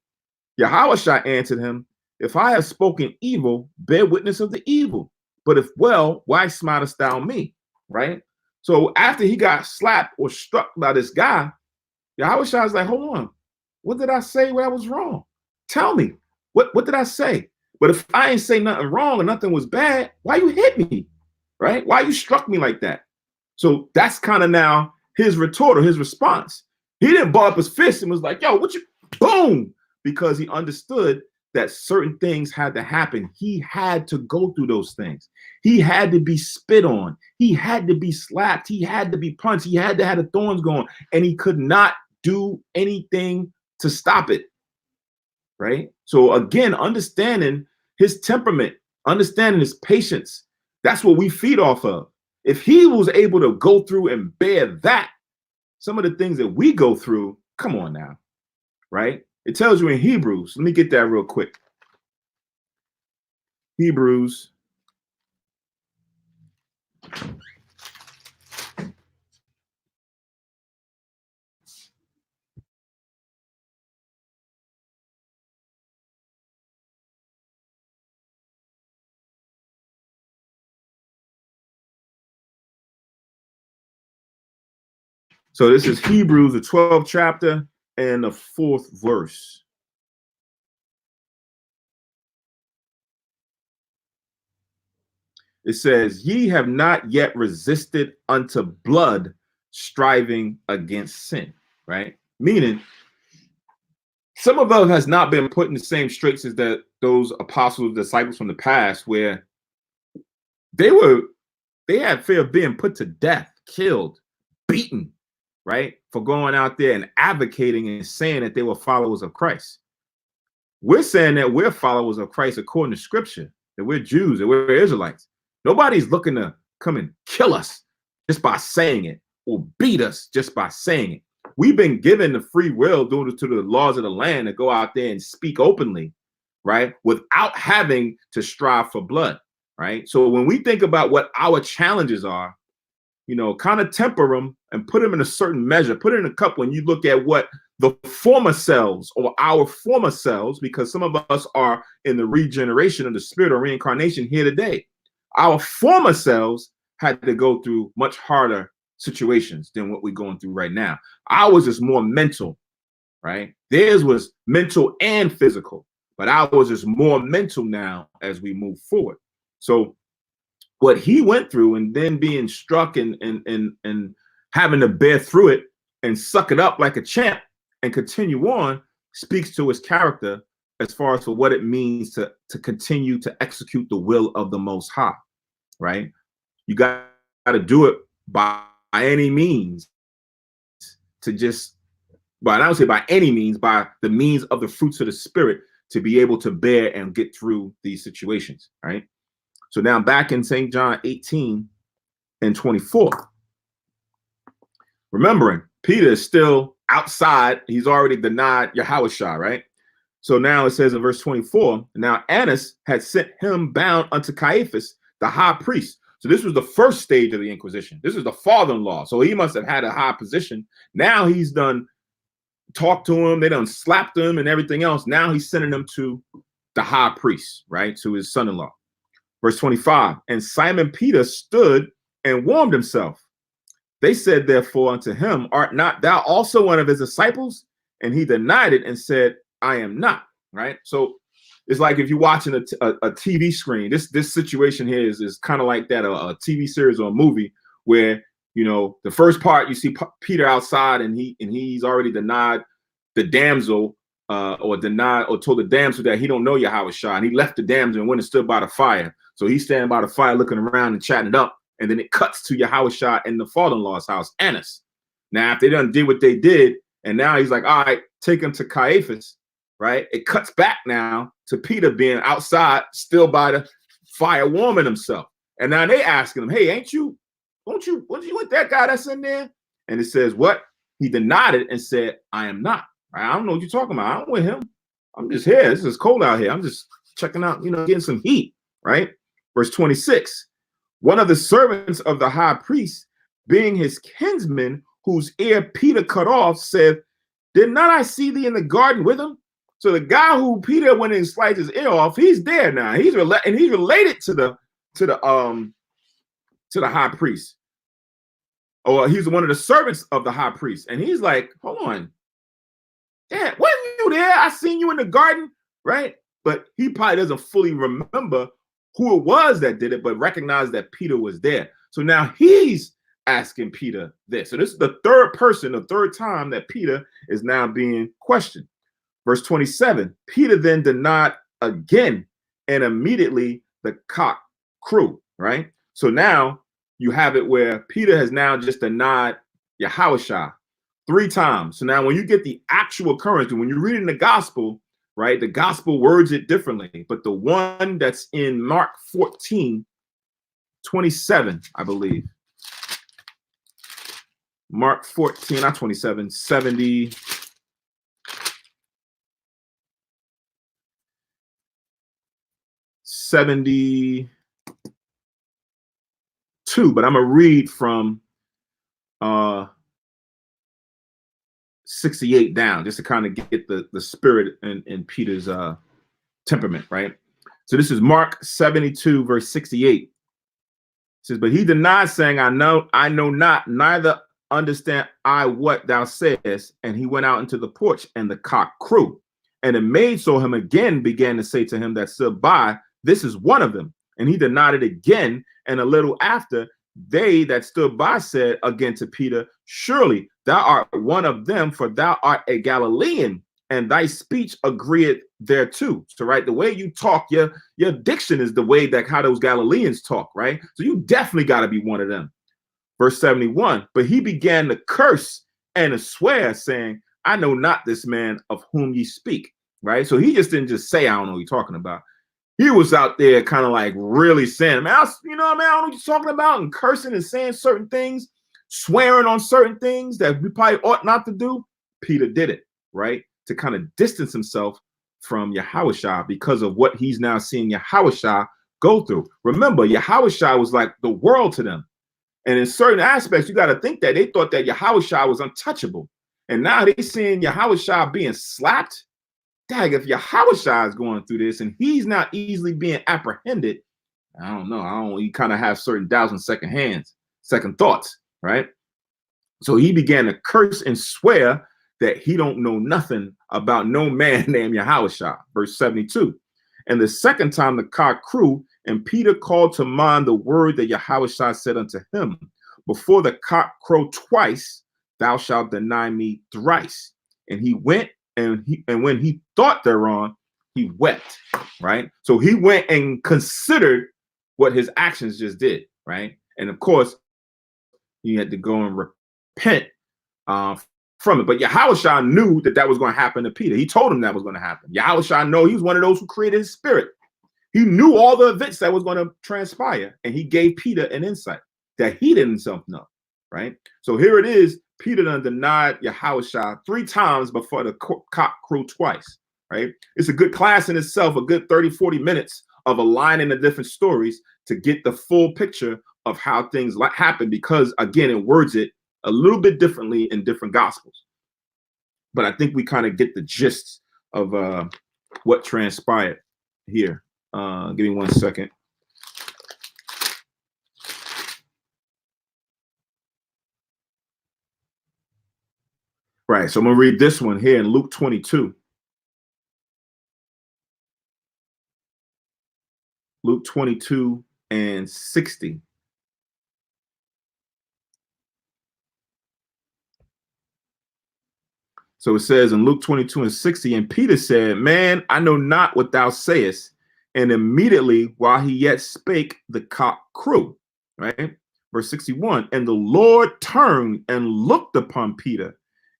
Yahushua answered him, if I have spoken evil, bear witness of the evil. But if well, why smitest thou me? Right? So after he got slapped or struck by this guy, Yahushua is like, hold on. What did I say when I was wrong? Tell me. What did I say? But if I ain't say nothing wrong and nothing was bad, why you hit me? Right? Why you struck me like that? So that's kind of now his retort or his response. He didn't ball up his fist and was like, yo, what you, boom, because he understood that certain things had to happen. He had to go through those things. He had to be spit on. He had to be slapped. He had to be punched. He had to have the thorns going, and he could not do anything to stop it, right? So again, understanding his temperament, understanding his patience, that's what we feed off of. If he was able to go through and bear that, some of the things that we go through, come on now, right? It tells you in Hebrews. Let me get that real quick. Hebrews. So this is Hebrews, the 12th chapter and the 4th verse. It says, ye have not yet resisted unto blood, striving against sin, right? Meaning, some of us has not been put in the same straits as those apostles, disciples from the past, where they had fear of being put to death, killed, beaten, right? For going out there and advocating and saying that they were followers of Christ. We're saying that we're followers of Christ according to scripture, that we're Jews, that we're Israelites. Nobody's looking to come and kill us just by saying it or beat us just by saying it. We've been given the free will due to the laws of the land to go out there and speak openly, right? Without having to strive for blood, right? So when we think about what our challenges are, kind of temper them and put them in a certain measure, put it in a cup when you look at what the former selves or our former selves, because some of us are in the regeneration of the spirit or reincarnation here today. Our former selves had to go through much harder situations than what we're going through right now. Ours is more mental, right? Theirs was mental and physical, but ours is more mental now as we move forward. So what he went through and then being struck and having to bear through it and suck it up like a champ and continue on speaks to his character as far as for what it means to continue to execute the will of the Most High, right? You got to do it by any means but I don't say by any means, by the means of the fruits of the spirit to be able to bear and get through these situations, right? So now back in St. John 18 and 24, remembering Peter is still outside. He's already denied Yahushua, right? So now it says in verse 24, now Annas had sent him bound unto Caiaphas, the high priest. So this was the first stage of the Inquisition. This is the father-in-law. So he must have had a high position. Now he's done talked to him. They done slapped him and everything else. Now he's sending them to the high priest, right? To his son-in-law. Verse 25, and Simon Peter stood and warmed himself. They said, therefore, unto him, art not thou also one of his disciples? And he denied it and said, I am not, right? So it's like if you're watching a TV screen, this situation here is kind of like that, a TV series or a movie where, the first part you see Peter outside and he's already denied the damsel or denied or told the damsel that he don't know Yahushua, and he left the damsel and went and stood by the fire. So he's standing by the fire looking around and chatting it up, and then it cuts to Yahushua in the father-in-law's house, Annas. Now, if they done did what they did, and now he's like, all right, take him to Caiaphas, right? It cuts back now to Peter being outside, still by the fire, warming himself. And now they asking him, hey, don't you with that guy that's in there? And it says, what? He denied it and said, I am not. I don't know what you're talking about. I'm with him. I'm just here. This is cold out here. I'm just checking out, getting some heat, right? Verse 26, one of the servants of the high priest, being his kinsman, whose ear Peter cut off, said, did not I see thee in the garden with him? So the guy who Peter went and sliced his ear off, he's there now. He's related to the high priest. Or he's one of the servants of the high priest. And he's like, hold on. Damn, wasn't you there? I seen you in the garden, right? But he probably doesn't fully remember who it was that did it, but recognized that Peter was there. So now he's asking Peter this. So this is the third time that Peter is now being questioned. Verse 27, Peter then denied again, and immediately the cock crew, right? So now you have it where Peter has now just denied Yahushua 3 times. So now when you get the actual occurrence, when you're reading the gospel, right, the gospel words it differently. But the one that's in Mark 14:27, I believe. Mark 14, not 27, 70. 72, but I'm gonna read from 68 down just to kind of get the spirit in Peter's temperament, right? So this is Mark 72, verse 68. It says, but he denied, saying, I know not, neither understand I what thou sayest. And he went out into the porch, and the cock crew. And the maid saw him again, began to say to him that stood by, this is one of them. And he denied it again. And a little after, they that stood by said again to Peter, surely thou art one of them, for thou art a Galilean, and thy speech agreeth thereto. So, right, the way you talk, your diction is the way that how those Galileans talk, right? So you definitely got to be one of them. Verse 71, but he began to curse and to swear, saying, I know not this man of whom ye speak, right? So he just didn't just say, I don't know what you're talking about. He was out there kind of like really saying, man, I don't know what you're talking about, and cursing and saying certain things, swearing on certain things that we probably ought not to do. Peter did it, right? To kind of distance himself from Yahushua because of what he's now seeing Yahushua go through. Remember, Yahushua was like the world to them. And in certain aspects, you got to think that they thought that Yahushua was untouchable. And now they seeing Yahushua being slapped. Dag, if Yahushua is going through this and he's not easily being apprehended, I don't know. You kind of have certain doubts and second thoughts, right? So he began to curse and swear that he don't know nothing about no man named Yahushua. Verse 72. And the second time the cock crew, and Peter called to mind the word that Yahushua said unto him, before the cock crow twice, thou shalt deny me thrice. And he went, and when he thought thereon, he wept, right? So he went and considered what his actions just did, right? And of course, he had to go and repent from it. But Yahushua knew that was going to happen to Peter. He told him that was going to happen. Yahushua knew he was one of those who created his spirit. He knew all the events that was going to transpire, and he gave Peter an insight that he didn't himself know, right? So here it is. Peter done denied Yahushua 3 times before the cock crew twice, right? It's a good class in itself, a good 30, 40 minutes of aligning the different stories to get the full picture of how things happen, because, again, it words it a little bit differently in different gospels. But I think we kind of get the gist of what transpired here. Give me 1 second. Right, so I'm going to read this one here in Luke 22. Luke 22 and 60. So it says in Luke 22:60, and Peter said, Man, I know not what thou sayest. And immediately while he yet spake, the cock crew, right? Verse 61, and the Lord turned and looked upon Peter.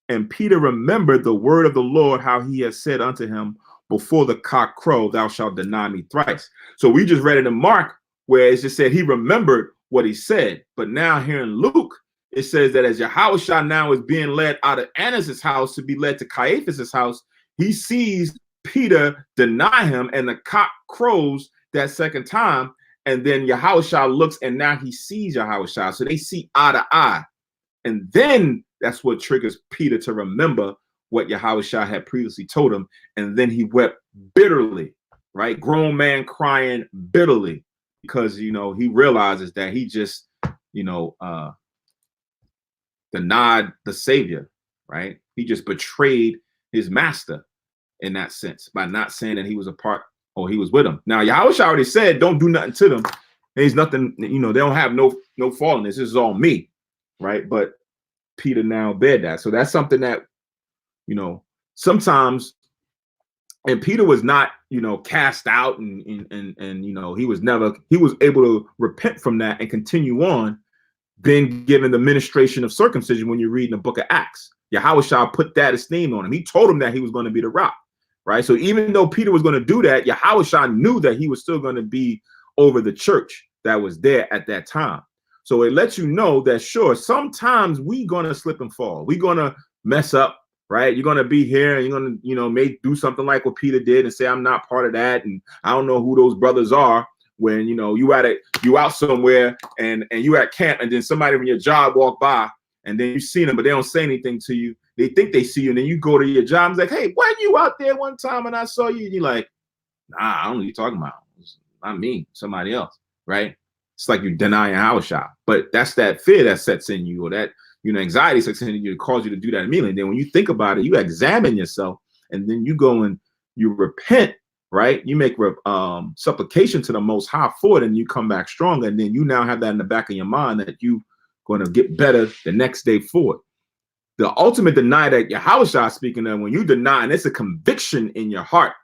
And Peter remembered the word of the Lord, how he had said unto him, before the cock crow, thou shalt deny me thrice. So we just read it in Mark, where it just said he remembered what he said. But now here in Luke, it says that as Yahushua now is being led out of Annas' house to be led to Caiaphas' house, he sees Peter deny him, and the cock crows that second time. And then Yahushua looks, and now he sees Yahushua. So they see eye to eye. And then that's what triggers Peter to remember what Yahushua had previously told him. And then he wept bitterly, right? Grown man crying bitterly because, you know, he realizes that he just, you know, denied the Savior, right? He just betrayed his master in that sense by not saying that he was a part or he was with him. Now, Yahushua already said, don't do nothing to them. There's nothing, you know, they don't have no fault in this. This is all me, right? But Peter now bared that. So that's something that, you know, sometimes, and Peter was not, you know, cast out and you know, he was able to repent from that and continue on, then given the ministration of circumcision. When you read in the book of Acts, Yahushua put that esteem on him. He told him that he was going to be the rock, right? So even though Peter was going to do that, Yahushua knew that he was still going to be over the church that was there at that time. So it lets you know that, sure, sometimes we going to slip and fall. We're going to mess up, right? You're going to be here and you're going to, you know, do something like what Peter did and say, I'm not part of that. And I don't know who those brothers are. When, you know, you out somewhere and you at camp, and then somebody from your job walk by, and then you see them, but they don't say anything to you. They think they see you, and then you go to your job and it's like, hey, weren't you out there one time and I saw you? And you're like, nah, I don't know what you're talking about. It's not me, somebody else, right? It's like you're denying Yahushua. But that's that fear that sets in you, or that, you know, anxiety sets in you to cause you to do that immediately. And then when you think about it, you examine yourself, and then you go and you repent, right? You make supplication to the Most High for it, and you come back stronger. And then you now have that in the back of your mind that you going to get better the next day for it. The ultimate deny that Yahushua speaking of, when you deny, and it's a conviction in your heart,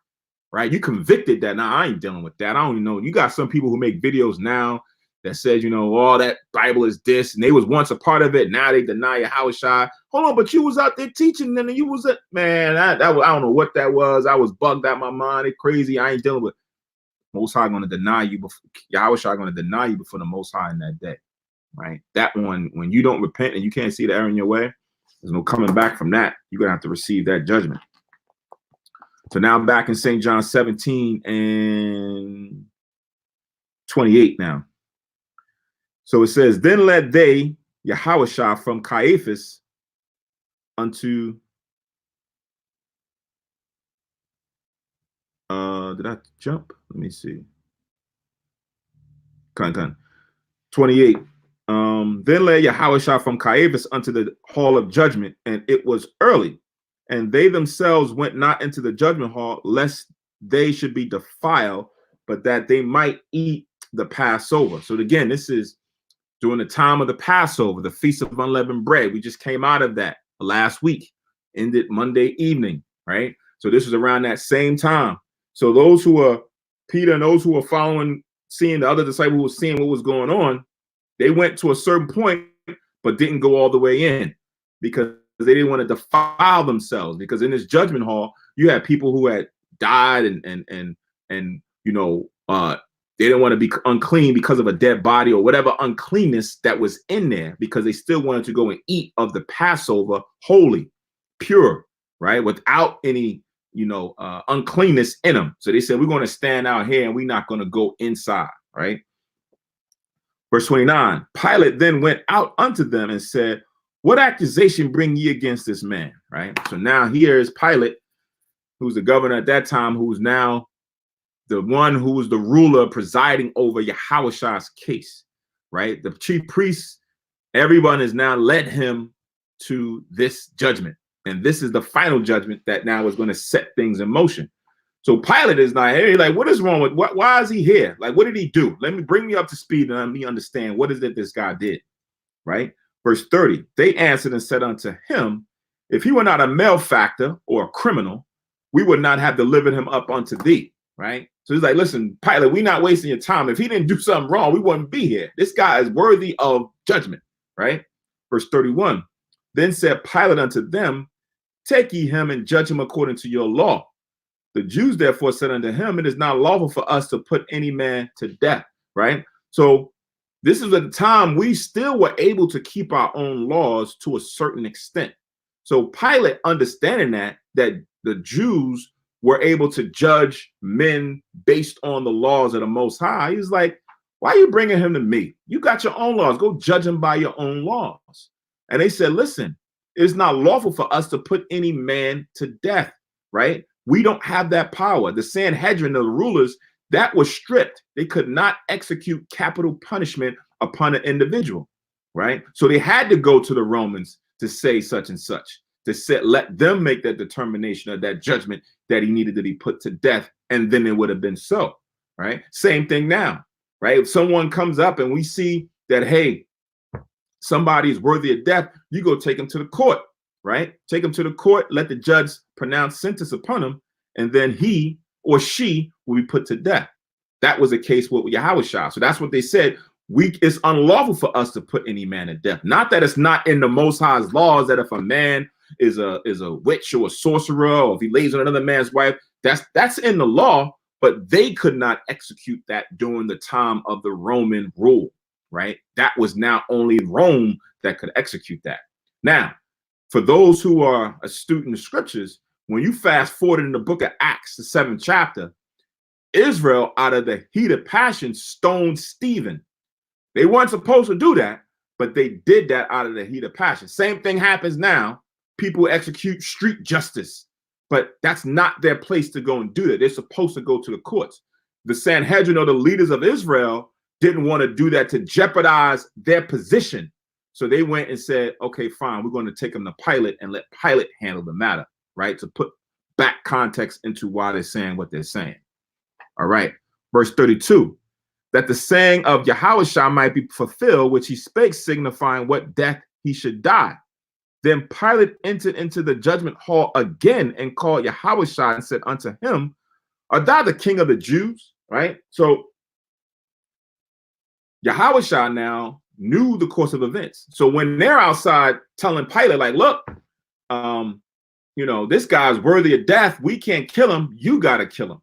right? You convicted that, now I ain't dealing with that. I don't even know. You got some people who make videos now that says, you know, all that Bible is this, and they was once a part of it. Now they deny Yahushua. Hold on, but you was out there teaching, and you was man. That was, I don't know what that was. I was bugged out my mind. It's crazy. I ain't dealing with. Most High going to deny you before Yahushua going to deny you before the Most High in that day, right? That one, when you don't repent and you can't see the error in your way, there's no coming back from that. You're gonna have to receive that judgment. So now I'm back in St. John 17 and 28 now. So it says, then led they Yahushua from Caiaphas unto, did I jump? Let me see. 28. Then led Yahushua from Caiaphas unto the hall of judgment, and it was early. And they themselves went not into the judgment hall, lest they should be defiled, but that they might eat the Passover. So again, this is during the time of the Passover, the Feast of Unleavened Bread. We just came out of that last week, ended Monday evening, right? So this was around that same time. So those who are Peter and those who were following, seeing the other disciple who was seeing what was going on, they went to a certain point, but didn't go all the way in because they didn't want to defile themselves. Because in this judgment hall, you had people who had died and you know, they didn't want to be unclean because of a dead body or whatever uncleanness that was in there, because they still wanted to go and eat of the Passover holy, pure, right? Without any, you know, uncleanness in them. So they said, we're going to stand out here and we're not going to go inside, right? Verse 29, Pilate then went out unto them and said, what accusation bring ye against this man, right? So now here is Pilate, who's the governor at that time, who's now the one who was the ruler presiding over Yahushua's case, right? The chief priests, everyone has now led him to this judgment. And this is the final judgment that now is going to set things in motion. So Pilate is like, hey, like, what is wrong with what? Why is he here? Like, what did he do? Bring me up to speed and let me understand what is it this guy did, right? Verse 30, they answered and said unto him, If he were not a malefactor or a criminal, we would not have delivered him up unto thee, right? So he's like, listen, Pilate, we're not wasting your time. If he didn't do something wrong, we wouldn't be here. This guy is worthy of judgment, right? Verse 31, then said Pilate unto them, take ye him and judge him according to your law. The Jews therefore said unto him, it is not lawful for us to put any man to death, right? So this is at the time we still were able to keep our own laws to a certain extent. So Pilate, understanding that the Jews were able to judge men based on the laws of the Most High, he's like, why are you bringing him to me? You got your own laws. Go judge him by your own laws. And they said, listen, it's not lawful for us to put any man to death, right? We don't have that power. The Sanhedrin, the rulers, that was strict. They could not execute capital punishment upon an individual, right? So they had to go to the Romans to say such and such, let them make that determination of that judgment that he needed to be put to death, and then it would have been so, right? Same thing now, right? If someone comes up and we see that, hey, somebody is worthy of death, you go take him to the court, right? Take him to the court, let the judge pronounce sentence upon him, and then he or she will be put to death. That was the case with Yahushua. So that's what they said. It's unlawful for us to put any man to death. Not that it's not in the Most High's laws that if a man is a witch or a sorcerer, or if he lays on another man's wife, that's in the law, but they could not execute that during the time of the Roman rule, right? That was now only Rome that could execute that. Now, for those who are astute in the scriptures, when you fast forward in the book of Acts, the 7th chapter, Israel, out of the heat of passion, stoned Stephen. They weren't supposed to do that, but they did that out of the heat of passion. Same thing happens now. People execute street justice, but that's not their place to go and do that. They're supposed to go to the courts. The Sanhedrin, or the leaders of Israel, didn't want to do that to jeopardize their position. So they went and said, okay, fine, we're going to take them to Pilate and let Pilate handle the matter, right? To put back context into why they're saying what they're saying. All right, verse 32, that the saying of Yahushua might be fulfilled, which he spake, signifying what death he should die. Then Pilate entered into the judgment hall again and called Yahushua and said unto him, art thou the king of the Jews? Right? So Yahushua now knew the course of events. So when they're outside telling Pilate, like, look, this guy's worthy of death. We can't kill him. You got to kill him.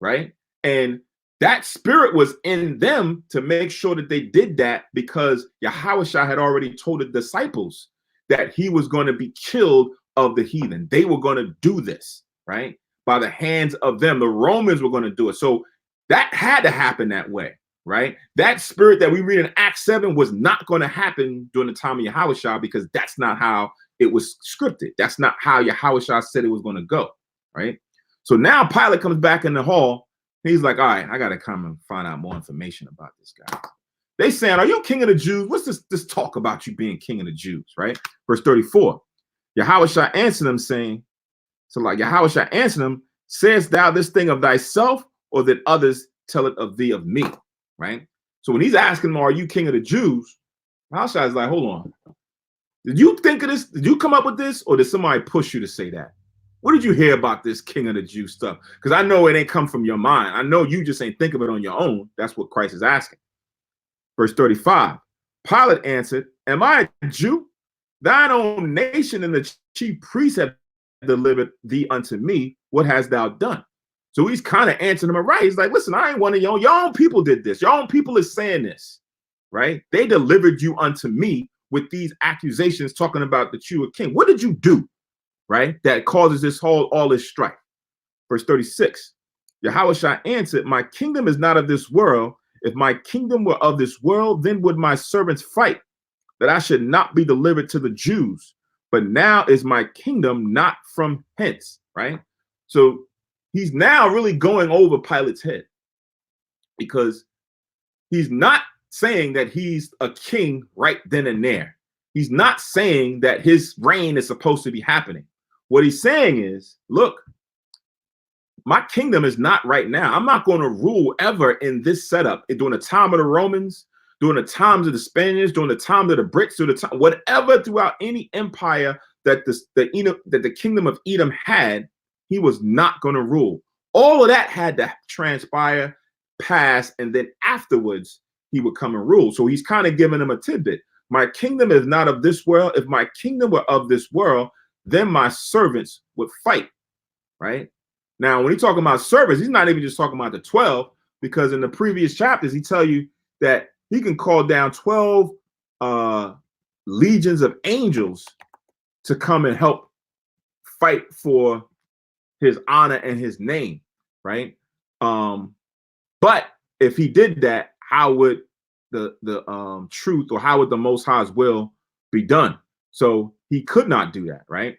Right? And that spirit was in them to make sure that they did that, because Yahushua had already told the disciples that he was going to be killed of the heathen. They were going to do this, right? By the hands of them. The Romans were going to do it. So that had to happen that way, right? That spirit that we read in Acts 7 was not going to happen during the time of Yahushua, because that's not how it was scripted. That's not how Yahushua said it was going to go, right? So now Pilate comes back in the hall. He's like, all right, I got to come and find out more information about this guy. They saying, are you king of the Jews? What's this talk about you being king of the Jews, right? Verse 34, Yahushua answered them saying, Yahushua answered them, sayest thou this thing of thyself, or that others tell it of thee of me, right? So when he's asking them, are you king of the Jews? Yahushua is like, hold on. Did you think of this? Did you come up with this? Or did somebody push you to say that? What did you hear about this king of the Jews stuff? Because I know it ain't come from your mind. I know you just ain't think of it on your own. That's what Christ is asking. Verse 35, Pilate answered, am I a Jew? Thine own nation and the chief priests have delivered thee unto me. What hast thou done? So he's kind of answering them right. He's like, listen, I ain't one of your own people did this. Your own people is saying this, right? They delivered you unto me with these accusations talking about that you were king. What did you do, right? That causes all this strife. Verse 36, Yahushua answered, my kingdom is not of this world. If my kingdom were of this world, then would my servants fight, that I should not be delivered to the Jews. But now is my kingdom not from hence, right? So he's now really going over Pilate's head, because he's not saying that he's a king right then and there. He's not saying that his reign is supposed to be happening. What he's saying is, look, my kingdom is not right now. I'm not going to rule ever in this setup during the time of the Romans, during the times of the Spaniards, during the time of the Brits, during the time, whatever, throughout any empire that the kingdom of Edom had, he was not going to rule. All of that had to transpire, pass, and then afterwards he would come and rule. So he's kind of giving him a tidbit. My kingdom is not of this world. If my kingdom were of this world, then my servants would fight, right? Now, when he's talking about servants, he's not even just talking about the 12, because in the previous chapters, he tell you that he can call down 12 legions of angels to come and help fight for his honor and his name, right? But if he did that, how would the truth, or how would the Most High's will be done? So he could not do that, right?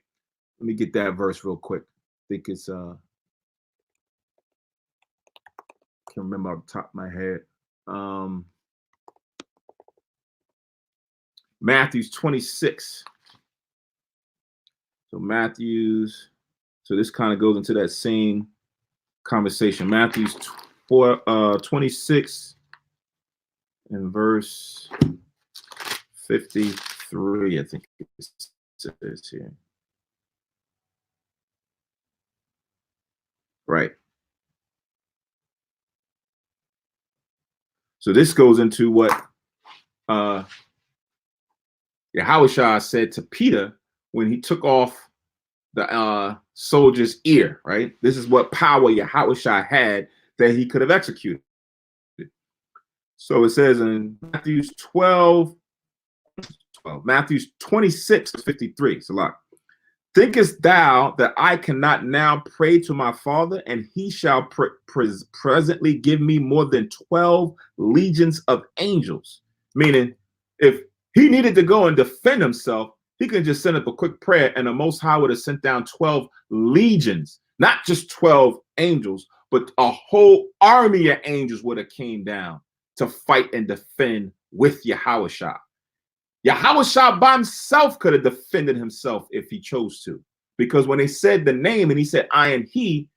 Let me get that verse real quick. I think it's can't remember off the top of my head. Matthew's 26. So this kind of goes into that same conversation. Matthew's 26 and verse 53, I think it says here. Right. So this goes into what Yahushua said to Peter when he took off the soldier's ear, right? This is what power Yahushua had that he could have executed. So it says in Matthew's 26, 53. It's a lot. Thinkest thou that I cannot now pray to my Father, and he shall presently give me more than 12 legions of angels? Meaning, if he needed to go and defend himself, he could just send up a quick prayer, and the Most High would have sent down 12 legions, not just 12 angels, but a whole army of angels would have came down to fight and defend with Yahushua. Yahushua by himself could have defended himself if he chose to, because when they said the name and he said, I am he,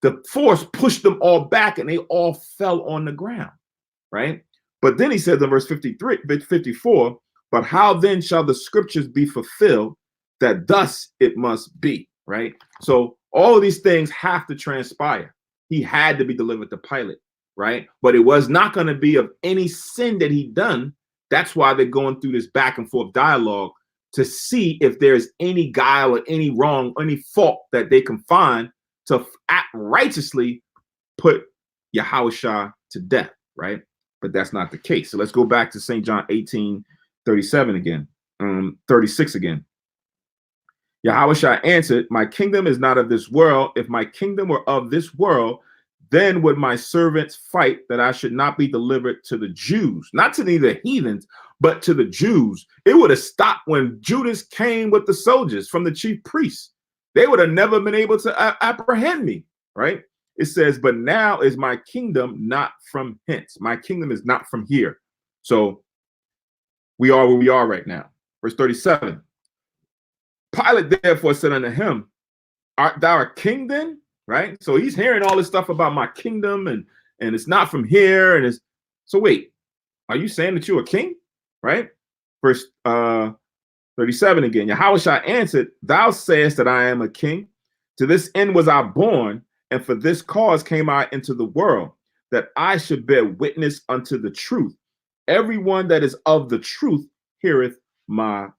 the force pushed them all back and they all fell on the ground, right? But then he says in verse 54, but how then shall the scriptures be fulfilled that thus it must be, right? So all of these things have to transpire. He had to be delivered to Pilate, right? But it was not going to be of any sin that he done. That's why they're going through this back and forth dialogue to see if there's any guile or any wrong, any fault that they can find to act righteously, put Yahushua to death, right? But that's not the case. So let's go back to St. John 18:37 again, 36 again. Yahushua answered, my kingdom is not of this world. If my kingdom were of this world, then would my servants fight that I should not be delivered to the Jews, not to the heathens, but to the Jews. It would have stopped when Judas came with the soldiers from the chief priests. They would have never been able to apprehend me, right? It says, but now is my kingdom not from hence. My kingdom is not from here. So we are where we are right now. Verse 37. Pilate therefore said unto him, art thou a king then? Right? So he's hearing all this stuff about my kingdom and it's not from here. And it's so wait, are you saying that you're a king? Right? Verse 37 again. Yahushua answered, thou sayest that I am a king. To this end was I born, and for this cause came I into the world, that I should bear witness unto the truth. Everyone that is of the truth heareth my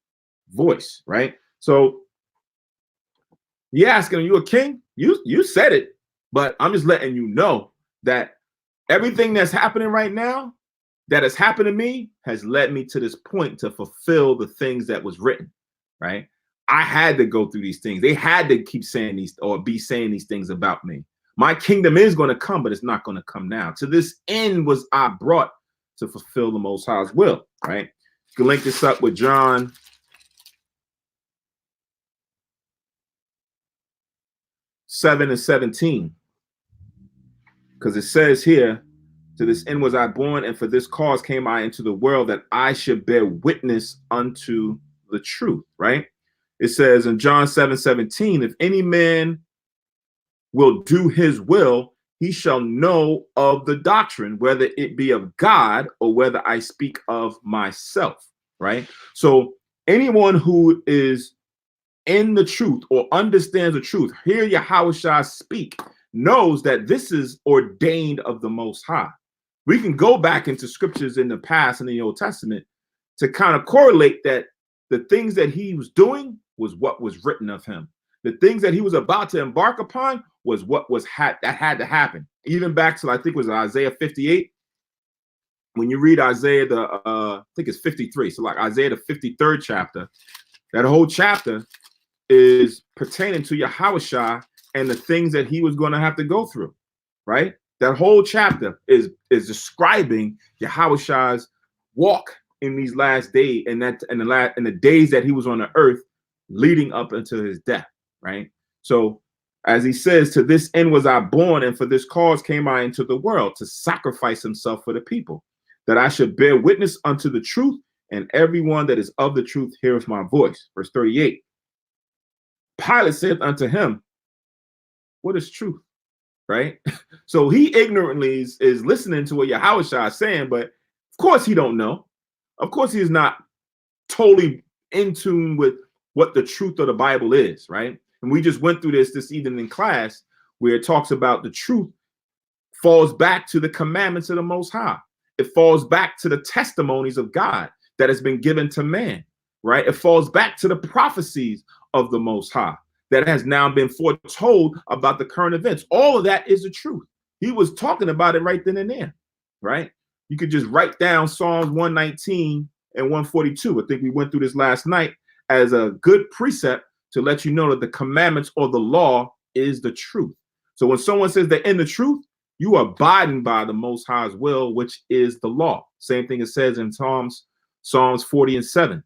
voice. Right? So you're asking, are you a king? You said it, but I'm just letting you know that everything that's happening right now, that has happened to me, has led me to this point to fulfill the things that was written, right? I had to go through these things. They had to keep saying these or be saying these things about me. My kingdom is going to come, but it's not going to come now. To this end was I brought to fulfill the Most High's will, right? You can link this up with John 7 and 17, because it says here, to this end was I born, and for this cause came I into the world, that I should bear witness unto the truth, right? It says in John 7:17, if any man will do his will, he shall know of the doctrine, whether it be of God or whether I speak of myself, right? So anyone who is in the truth or understands the truth, hear Yahushua speak, knows that this is ordained of the Most High. We can go back into scriptures in the past in the Old Testament to kind of correlate that the things that he was doing was what was written of him. The things that he was about to embark upon was what was that had to happen. Even back to, I think it was Isaiah 58. When you read Isaiah, I think it's 53. So like Isaiah, the 53rd chapter, that whole chapter is pertaining to Yahushua and the things that he was going to have to go through, right? That whole chapter is describing Yahushua's walk in these last days and the days that he was on the earth leading up until his death, right? So as he says, to this end was I born, and for this cause came I into the world, to sacrifice himself for the people, that I should bear witness unto the truth, and everyone that is of the truth heareth my voice. Verse 38. Pilate saith unto him, what is truth? Right? So he ignorantly is listening to what Yahushua is saying, but of course he don't know. Of course he is not totally in tune with what the truth of the Bible is, right? And we just went through this evening in class where it talks about the truth falls back to the commandments of the Most High. It falls back to the testimonies of God that has been given to man, right? It falls back to the prophecies of the Most High that has now been foretold about the current events. All of that is the truth. He was talking about it right then and there, right? You could just write down Psalms 119 and 142. I think we went through this last night as a good precept to let you know that the commandments or the law is the truth. So when someone says they're in the truth, you are abiding by the Most High's will, which is the law. Same thing it says in Psalms 40 and 7,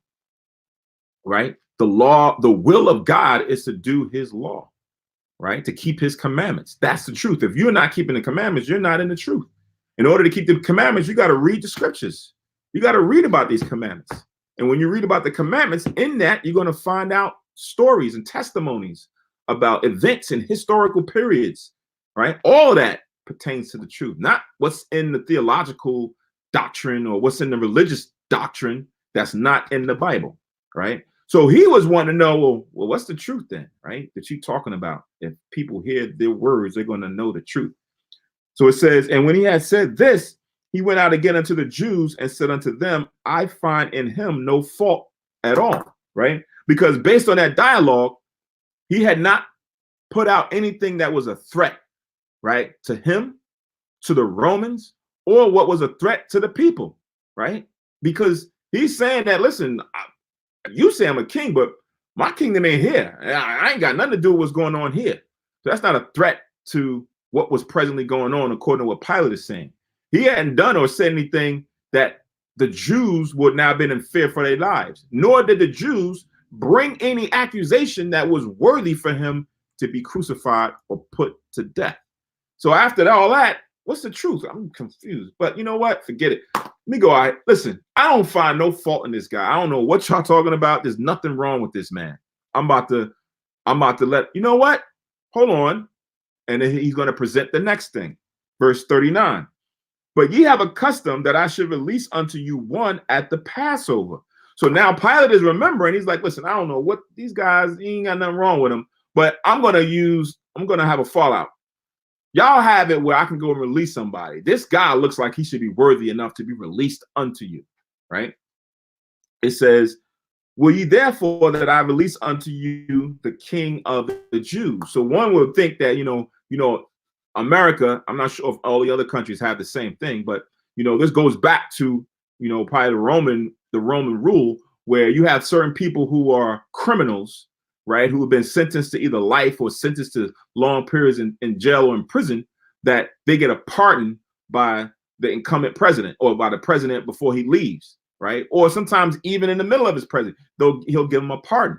right? The law, the will of God is to do his law, right? To keep his commandments. That's the truth. If you're not keeping the commandments, you're not in the truth. In order to keep the commandments, you got to read the scriptures. You got to read about these commandments. And when you read about the commandments, in that, you're going to find out stories and testimonies about events and historical periods, right? All that pertains to the truth, not what's in the theological doctrine or what's in the religious doctrine that's not in the Bible, right? So he was wanting to know, well, what's the truth then, right? That you're talking about. If people hear their words, they're going to know the truth. So it says, and when he had said this, he went out again unto the Jews and said unto them, I find in him no fault at all, right? Because based on that dialogue, he had not put out anything that was a threat, right? To him, to the Romans, or what was a threat to the people, right? Because he's saying that, listen, you say I'm a king, but my kingdom ain't here. I ain't got nothing to do with what's going on here. So that's not a threat to what was presently going on, according to what Pilate is saying. He hadn't done or said anything that the Jews would now have been in fear for their lives, nor did the Jews bring any accusation that was worthy for him to be crucified or put to death. So after all that, what's the truth? I'm confused. But you know what? Forget it. Let me go. All right. Listen, I don't find no fault in this guy. I don't know what y'all talking about. There's nothing wrong with this man. I'm about to let you know what? Hold on. And then he's going to present the next thing. Verse 39. But ye have a custom that I should release unto you one at the Passover. So now Pilate is remembering. He's like, listen, I don't know what these guys, he ain't got nothing wrong with them, but I'm going to have a fallout. Y'all have it where I can go and release somebody. This guy looks like he should be worthy enough to be released unto you, right? It says, will ye therefore that I release unto you the King of the Jews? So one would think that, you know, America, I'm not sure if all the other countries have the same thing, but, you know, this goes back to, you know, probably the Roman rule where you have certain people who are criminals, right, who have been sentenced to either life or sentenced to long periods in jail or in prison, that they get a pardon by the incumbent president or by the president before he leaves, right? Or sometimes even in the middle of his presidency, he'll give them a pardon.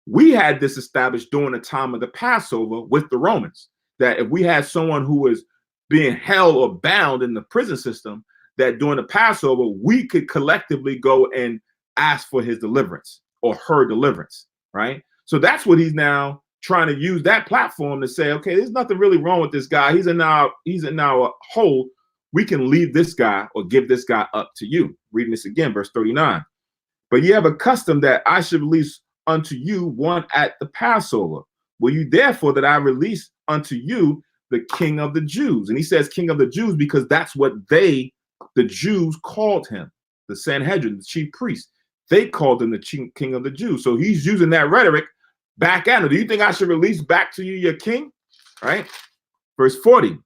We had this established during the time of the Passover with the Romans, that if we had someone who was being held or bound in the prison system, that during the Passover, we could collectively go and ask for his deliverance or her deliverance, right? So that's what he's now trying to use that platform to say, okay, there's nothing really wrong with this guy. He's in our hold. We can leave this guy or give this guy up to you. Reading this again, verse 39. But ye have a custom that I should release unto you one at the Passover? Will you therefore that I release unto you the King of the Jews? And he says King of the Jews because that's what the Jews called him, the Sanhedrin, the chief priest. They called him the King of the Jews. So he's using that rhetoric back at him. Do you think I should release back to you your king? Right? Verse 40.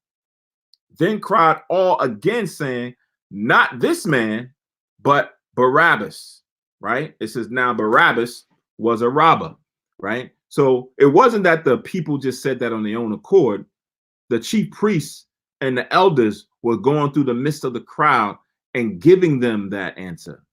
Then cried all again, saying, not this man, but Barabbas. Right? It says now Barabbas was a robber. Right? So it wasn't that the people just said that on their own accord. The chief priests and the elders were going through the midst of the crowd and giving them that answer,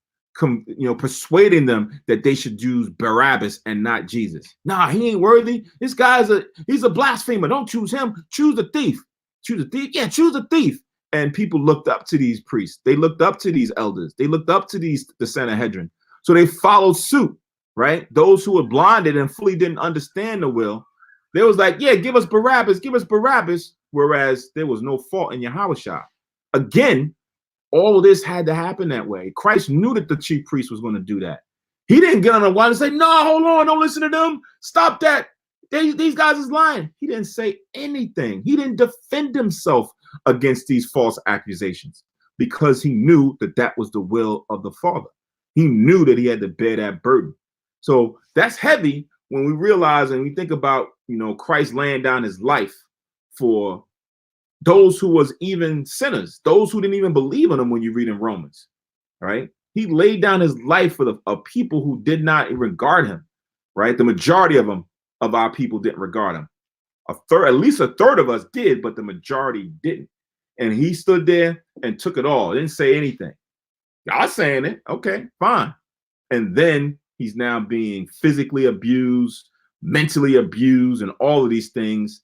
persuading them that they should use Barabbas and not Jesus. Nah, he ain't worthy. This guy's he's a blasphemer. Don't choose him. Choose the thief. Choose the thief. Yeah, choose the thief. And people looked up to these priests. They looked up to these elders. They looked up to the Sanhedrin. So they followed suit, right? Those who were blinded and fully didn't understand the will, they was like, yeah, give us Barabbas, give us Barabbas. Whereas there was no fault in Yahushua. Again, all of this had to happen that way. Christ knew that the chief priest was going to do that. He didn't get on the wall and say, no, hold on, don't listen to them. Stop that. These guys is lying. He didn't say anything. He didn't defend himself against these false accusations because he knew that that was the will of the Father. He knew that he had to bear that burden. So that's heavy when we realize and we think about, Christ laying down his life for those who was even sinners, those who didn't even believe in him when you read in Romans, right? He laid down his life for the people who did not regard him, right? The majority of our people didn't regard him. At least a third of us did, but the majority didn't. And he stood there and took it all. Didn't say anything. God's saying it. Okay, fine. And then he's now being physically abused, mentally abused, and all of these things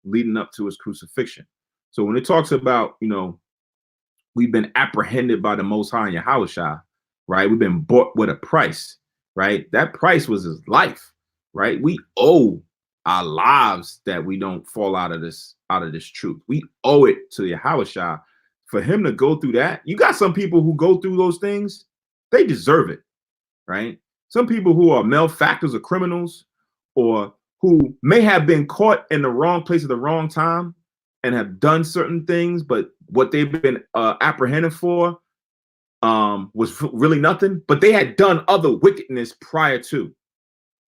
leading up to his crucifixion. So when it talks about, we've been apprehended by the Most High in Yahushua, right? We've been bought with a price, right? That price was his life, right? We owe our lives that we don't fall out of this truth. We owe it to Yahushua for him to go through that. You got some people who go through those things, they deserve it, right? Some people who are malefactors or criminals or who may have been caught in the wrong place at the wrong time and have done certain things, but what they've been apprehended for was really nothing, but they had done other wickedness prior to.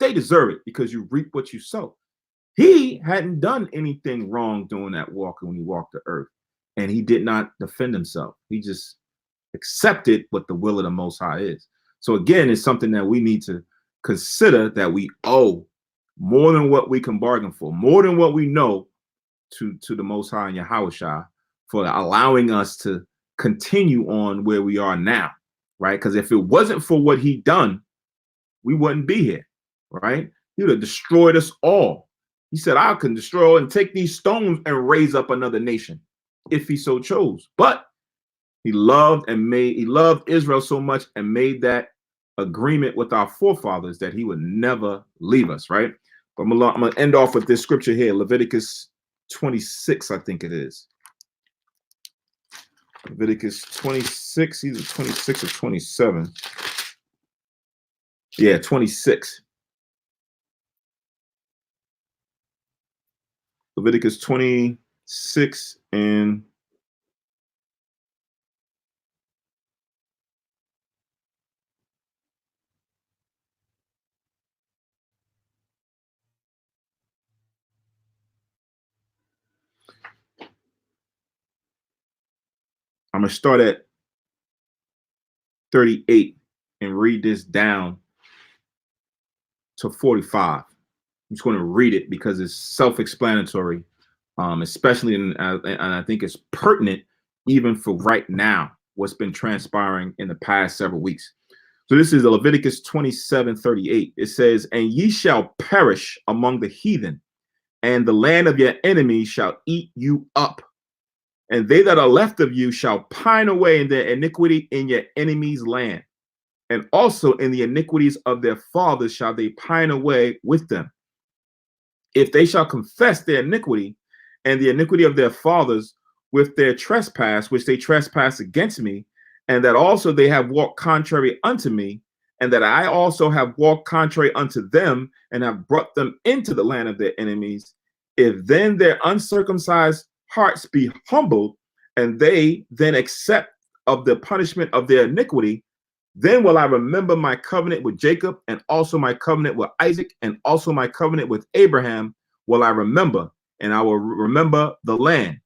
They deserve it because you reap what you sow. He hadn't done anything wrong during that walk when he walked the earth, and he did not defend himself. He just accepted what the will of the Most High is. So again, it's something that we need to consider that we owe more than what we can bargain for, more than what we know to the Most High and Yahushua for allowing us to continue on where we are now, right? Because if it wasn't for what he done, we wouldn't be here, right? He would have destroyed us all. He said, I can destroy and take these stones and raise up another nation if he so chose. But he loved Israel so much and made that agreement with our forefathers that he would never leave us, right? But I'm going to end off with this scripture here, Leviticus 26, I think it is. Leviticus 26, either 26 or 27. Yeah, 26. Leviticus 26 and I'm going to start at 38 and read this down to 45. I'm just going to read it because it's self-explanatory, especially and I think it's pertinent even for right now, what's been transpiring in the past several weeks. So this is Leviticus 27:38. It says, and ye shall perish among the heathen, and the land of your enemies shall eat you up. And they that are left of you shall pine away in their iniquity in your enemies' land. And also in the iniquities of their fathers shall they pine away with them. If they shall confess their iniquity and the iniquity of their fathers with their trespass, which they trespass against me, and that also they have walked contrary unto me, and that I also have walked contrary unto them, and have brought them into the land of their enemies, if then their uncircumcised hearts be humbled, and they then accept of the punishment of their iniquity, then will I remember my covenant with Jacob, and also my covenant with Isaac, and also my covenant with Abraham will I remember, and I will remember the land.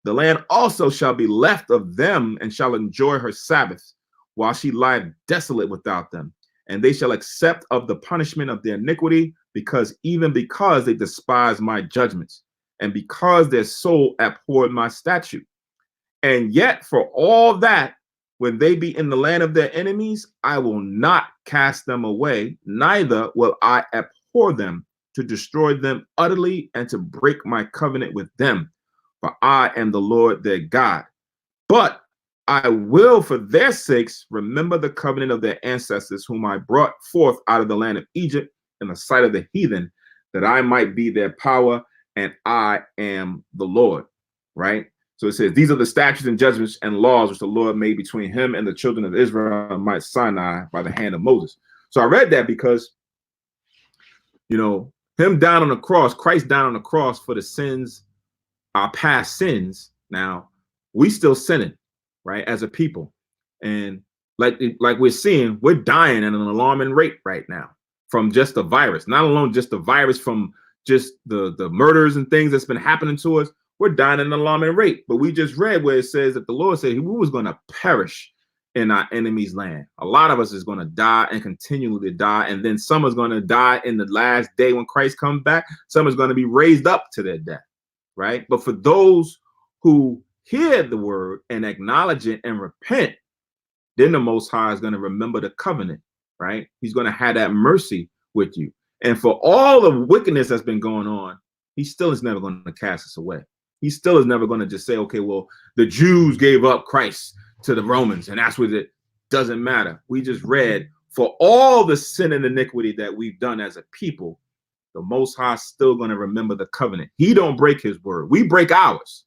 The land also shall be left of them, and shall enjoy her Sabbaths, while she lieth desolate without them. And they shall accept of the punishment of their iniquity, because they despise my judgments, and because their soul abhorred my statute. And yet for all that, when they be in the land of their enemies, I will not cast them away, neither will I abhor them, to destroy them utterly, and to break my covenant with them. For I am the Lord their God. But I will, for their sakes, remember the covenant of their ancestors, whom I brought forth out of the land of Egypt in the sight of the heathen, that I might be their power, and I am the Lord. Right? So it says, these are the statutes and judgments and laws which the Lord made between him and the children of Israel on Mount Sinai by the hand of Moses. So I read that because, him down on the cross, Christ down on the cross for the sins, our past sins. Now we still sinning, right, as a people. And like we're seeing, we're dying at an alarming rate right now from just the virus, not alone just the virus, from just the murders and things that's been happening to us. We're dying at an alarming rate. But we just read where it says that the Lord said we was going to perish in our enemy's land. A lot of us is going to die and continually to die. And then some is going to die in the last day when Christ comes back. Some is going to be raised up to their death. Right. But for those who hear the word and acknowledge it and repent, then the Most High is going to remember the covenant. Right. He's going to have that mercy with you. And for all the wickedness that's been going on, he still is never going to cast us away. He still is never going to just say, okay, well, the Jews gave up Christ to the Romans, and that's what it doesn't matter. We just read, for all the sin and iniquity that we've done as a people, the Most High is still going to remember the covenant. He don't break his word. We break ours,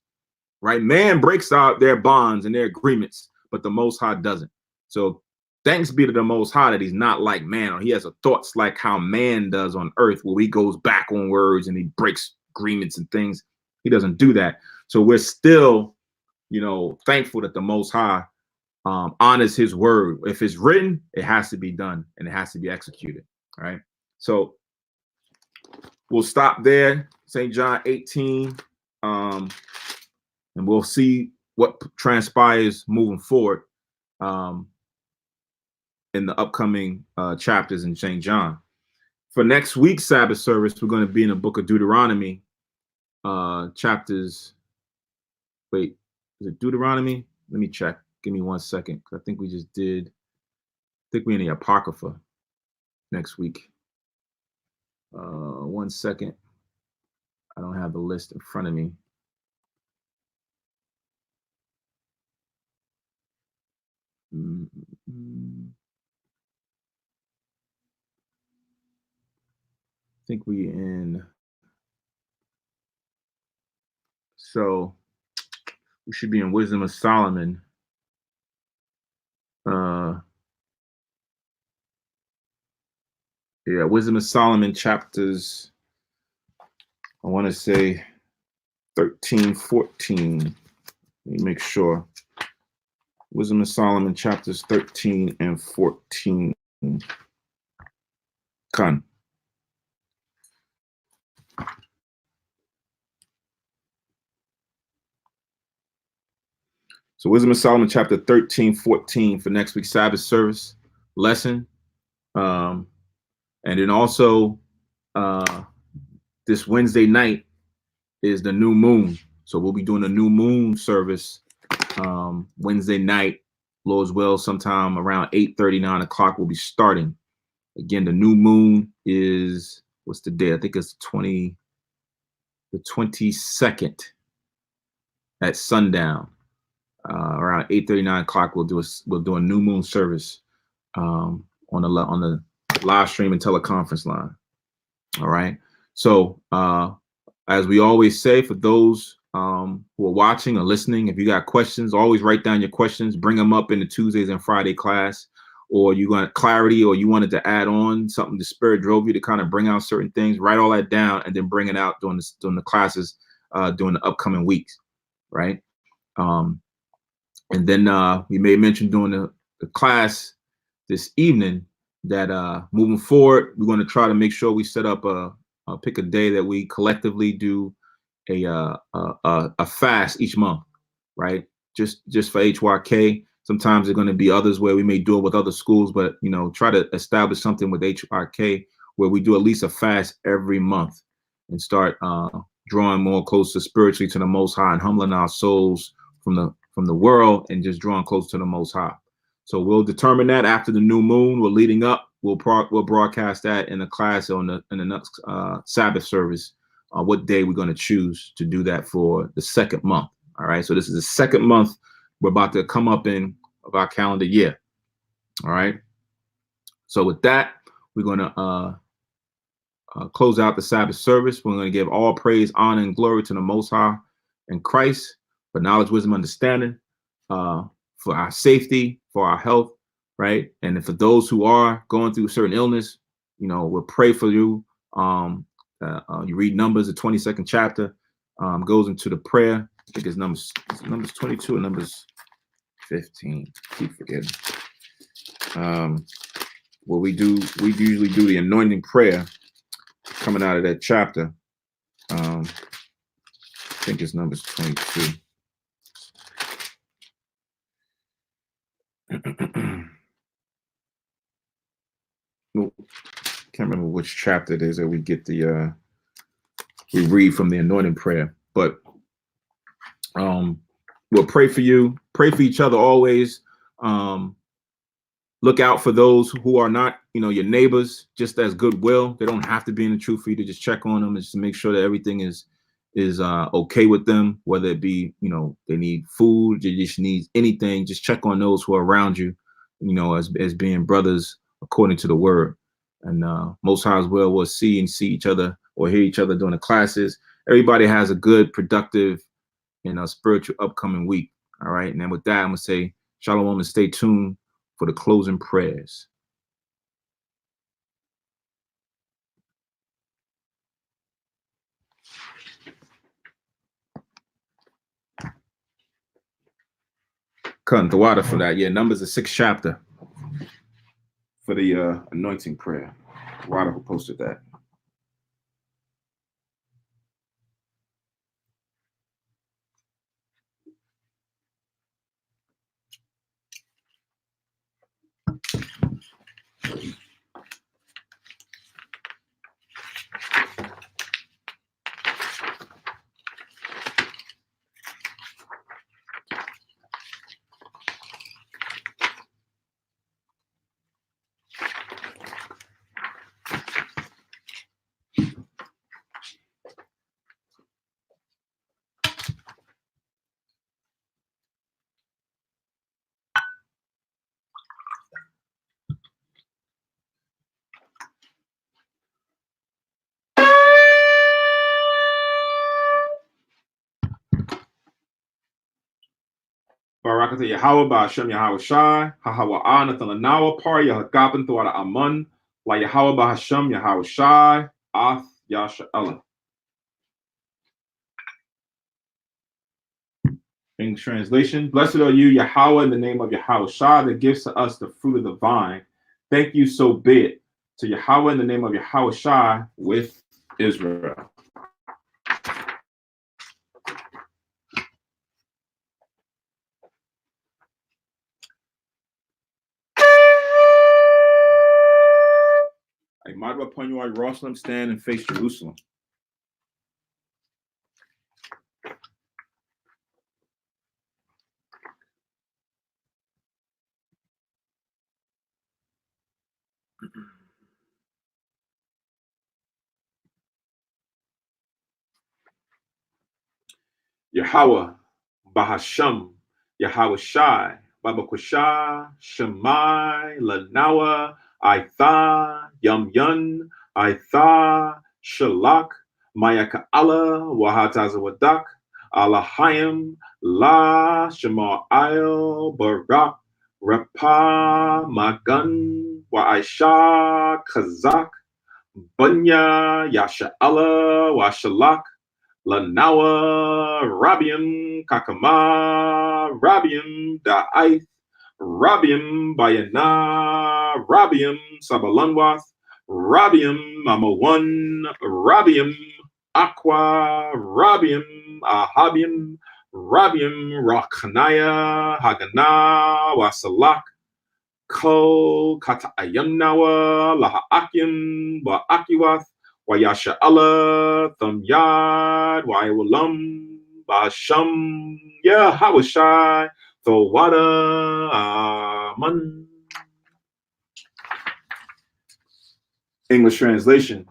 right? Man breaks out their bonds and their agreements, but the Most High doesn't. So thanks be to the Most High that he's not like man, or he has thoughts like how man does on earth, where he goes back on words and he breaks agreements and things. He doesn't do that. So we're still, thankful that the Most High honors his word. If it's written, it has to be done and it has to be executed. All right. So we'll stop there, St. John 18, and we'll see what transpires moving forward in the upcoming chapters in St. John. For next week's Sabbath service, we're going to be in the book of Deuteronomy, chapters. Wait, is it Deuteronomy? Let me check. Give me 1 second. I think we just did. I think we're in the Apocrypha next week. 1 second. I don't have the list in front of me. I think we in. So we should be in Wisdom of Solomon. Yeah, Wisdom of Solomon chapters, I want to say 13, 14. Let me make sure. Wisdom of Solomon chapters 13 and 14. Khan. So Wisdom of Solomon chapter 13, 14 for next week's Sabbath service lesson. And then also this Wednesday night is the new moon. So we'll be doing a new moon service Wednesday night, Lord's will, sometime around 8:30, 9 o'clock we'll be starting. Again, the new moon is, what's the day? I think it's the 22nd at sundown. Around 8:30, 9 o'clock we'll do a new moon service on the live stream and teleconference line. All right. So as we always say, for those who are watching or listening, if you got questions, always write down your questions, bring them up in the Tuesdays and Friday class. or you got clarity, or you wanted to add on something the Spirit drove you to kind of bring out certain things, write all that down and then bring it out during the classes during the upcoming weeks, right? And then we may mention during the class this evening that moving forward, we're going to try to make sure we set up pick a day that we collectively do a fast each month, right? Just for HYK. Sometimes there's going to be others where we may do it with other schools, but try to establish something with HYK where we do at least a fast every month and start drawing more closer spiritually to the Most High and humbling our souls from the world and just drawing close to the Most High. So we'll determine that after the new moon. We're leading up. We'll broadcast that in the class in the next Sabbath service. What day we're going to choose to do that for the second month. All right. So this is the second month we're about to come up in of our calendar year. All right. So with that, we're going to close out the Sabbath service. We're going to give all praise, honor, and glory to the Most High and Christ for knowledge, wisdom, understanding, for our safety, for our health, right? And for those who are going through certain illness, we'll pray for you. You read Numbers, the 22nd chapter, goes into the prayer. I think it's Numbers 22 and Numbers 15. Keep forgetting. What we usually do the anointing prayer coming out of that chapter. I think it's Numbers 22. Nope. Can't remember which chapter it is that we get we read from the anointing prayer, but we'll pray for you, pray for each other always. Look out for those who are not, your neighbors, just as goodwill. They don't have to be in the truth for you to just check on them and just to make sure that everything is okay with them, whether it be, they need food, they just need anything. Just check on those who are around you, as being brothers according to the word. And Most High as well will see each other or hear each other during the classes. Everybody has a good, productive, spiritual upcoming week. All right. And then with that, I'm going to say shalom and stay tuned for the closing prayers. Cutting the water for that. Yeah, Numbers the 6th chapter for the anointing prayer. Water who posted that. Barakata Yahweh Ba'Hashem Yahweh Shai, Hahawa Nathan Lanawa Par Yahagapan Thwada Amun, La Yahweh Ba'Hashem Yahweh Shai, Ath Yasha Ella. English translation: Blessed are you, Yahweh, in the name of Yahweh Shai, that gives to us the fruit of the vine. Thank you, so be it. To Yahweh, in the name of Yahweh Shai, with Israel. I might upon you, I Jerusalem, stand and face Jerusalem. Yahweh, Bahasham, Yahweh Shai, Babakusha, Shemai, Lanawa, Aitha, Yum Yun, Aitha, Shalak, Mayaka Allah, Wahatazawadak, Alahayim, La, Shema Ayel, Barak, Rapa Magan Wa Aisha Kazak Bunya Yasha Allah Wa Shalak Lanawa Rabium Kakama Rabium Da'ith Rabium Bayana Rabium Sabalanwath Rabium Mamawan Rabium Aqua Rabium Ahabium Rabium Rakhanaya Hagana Wasalak Ko Katayamnawa Lahaakim Wa Akiwath Wayasha Allah Yad Waiwalam Basham Ya Hawashai Thawada Aman. English translation.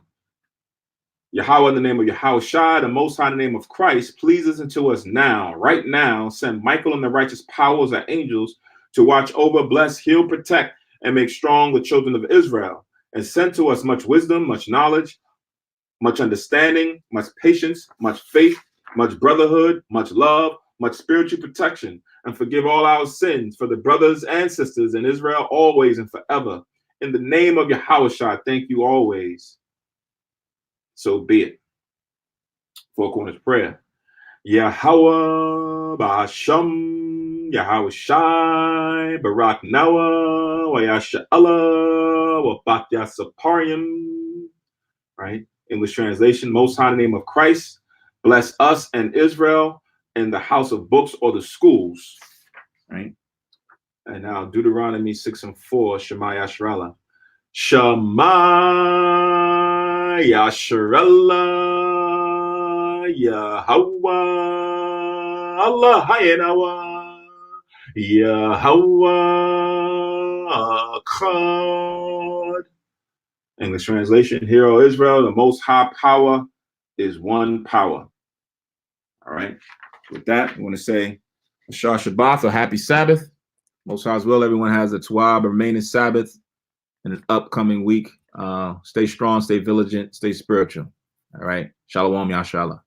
Yahweh, in the name of Yahushua, the Most High, in the name of Christ, please listen to us now. Right now, send Michael and the righteous powers of angels to watch over, bless, heal, protect, and make strong the children of Israel. And send to us much wisdom, much knowledge, much understanding, much patience, much faith, much brotherhood, much love, much spiritual protection, and forgive all our sins for the brothers and sisters in Israel always and forever. In the name of Yahushua, thank you always. So be it. Four Corners Prayer. Yahweh Ba'asham Yahweh Shai Barak Nawa Wayasha Allah Wabatya Saparium. Right? English translation. Most High in the name of Christ, bless us and Israel in the house of books or the schools. Right? And now Deuteronomy 6:4, Shema Yashrala. Shema Yashrala Yahweh Allah Hayanawa Yahweh Akkad. English translation. Hear, O Israel, the most high power is one power. All right. With that, I want to say Ashar Shabbat, or happy Sabbath. Most High's will, everyone has a Tuab remaining Sabbath in the upcoming week. Stay strong, stay vigilant, stay spiritual. All right. Shalom, Yashala.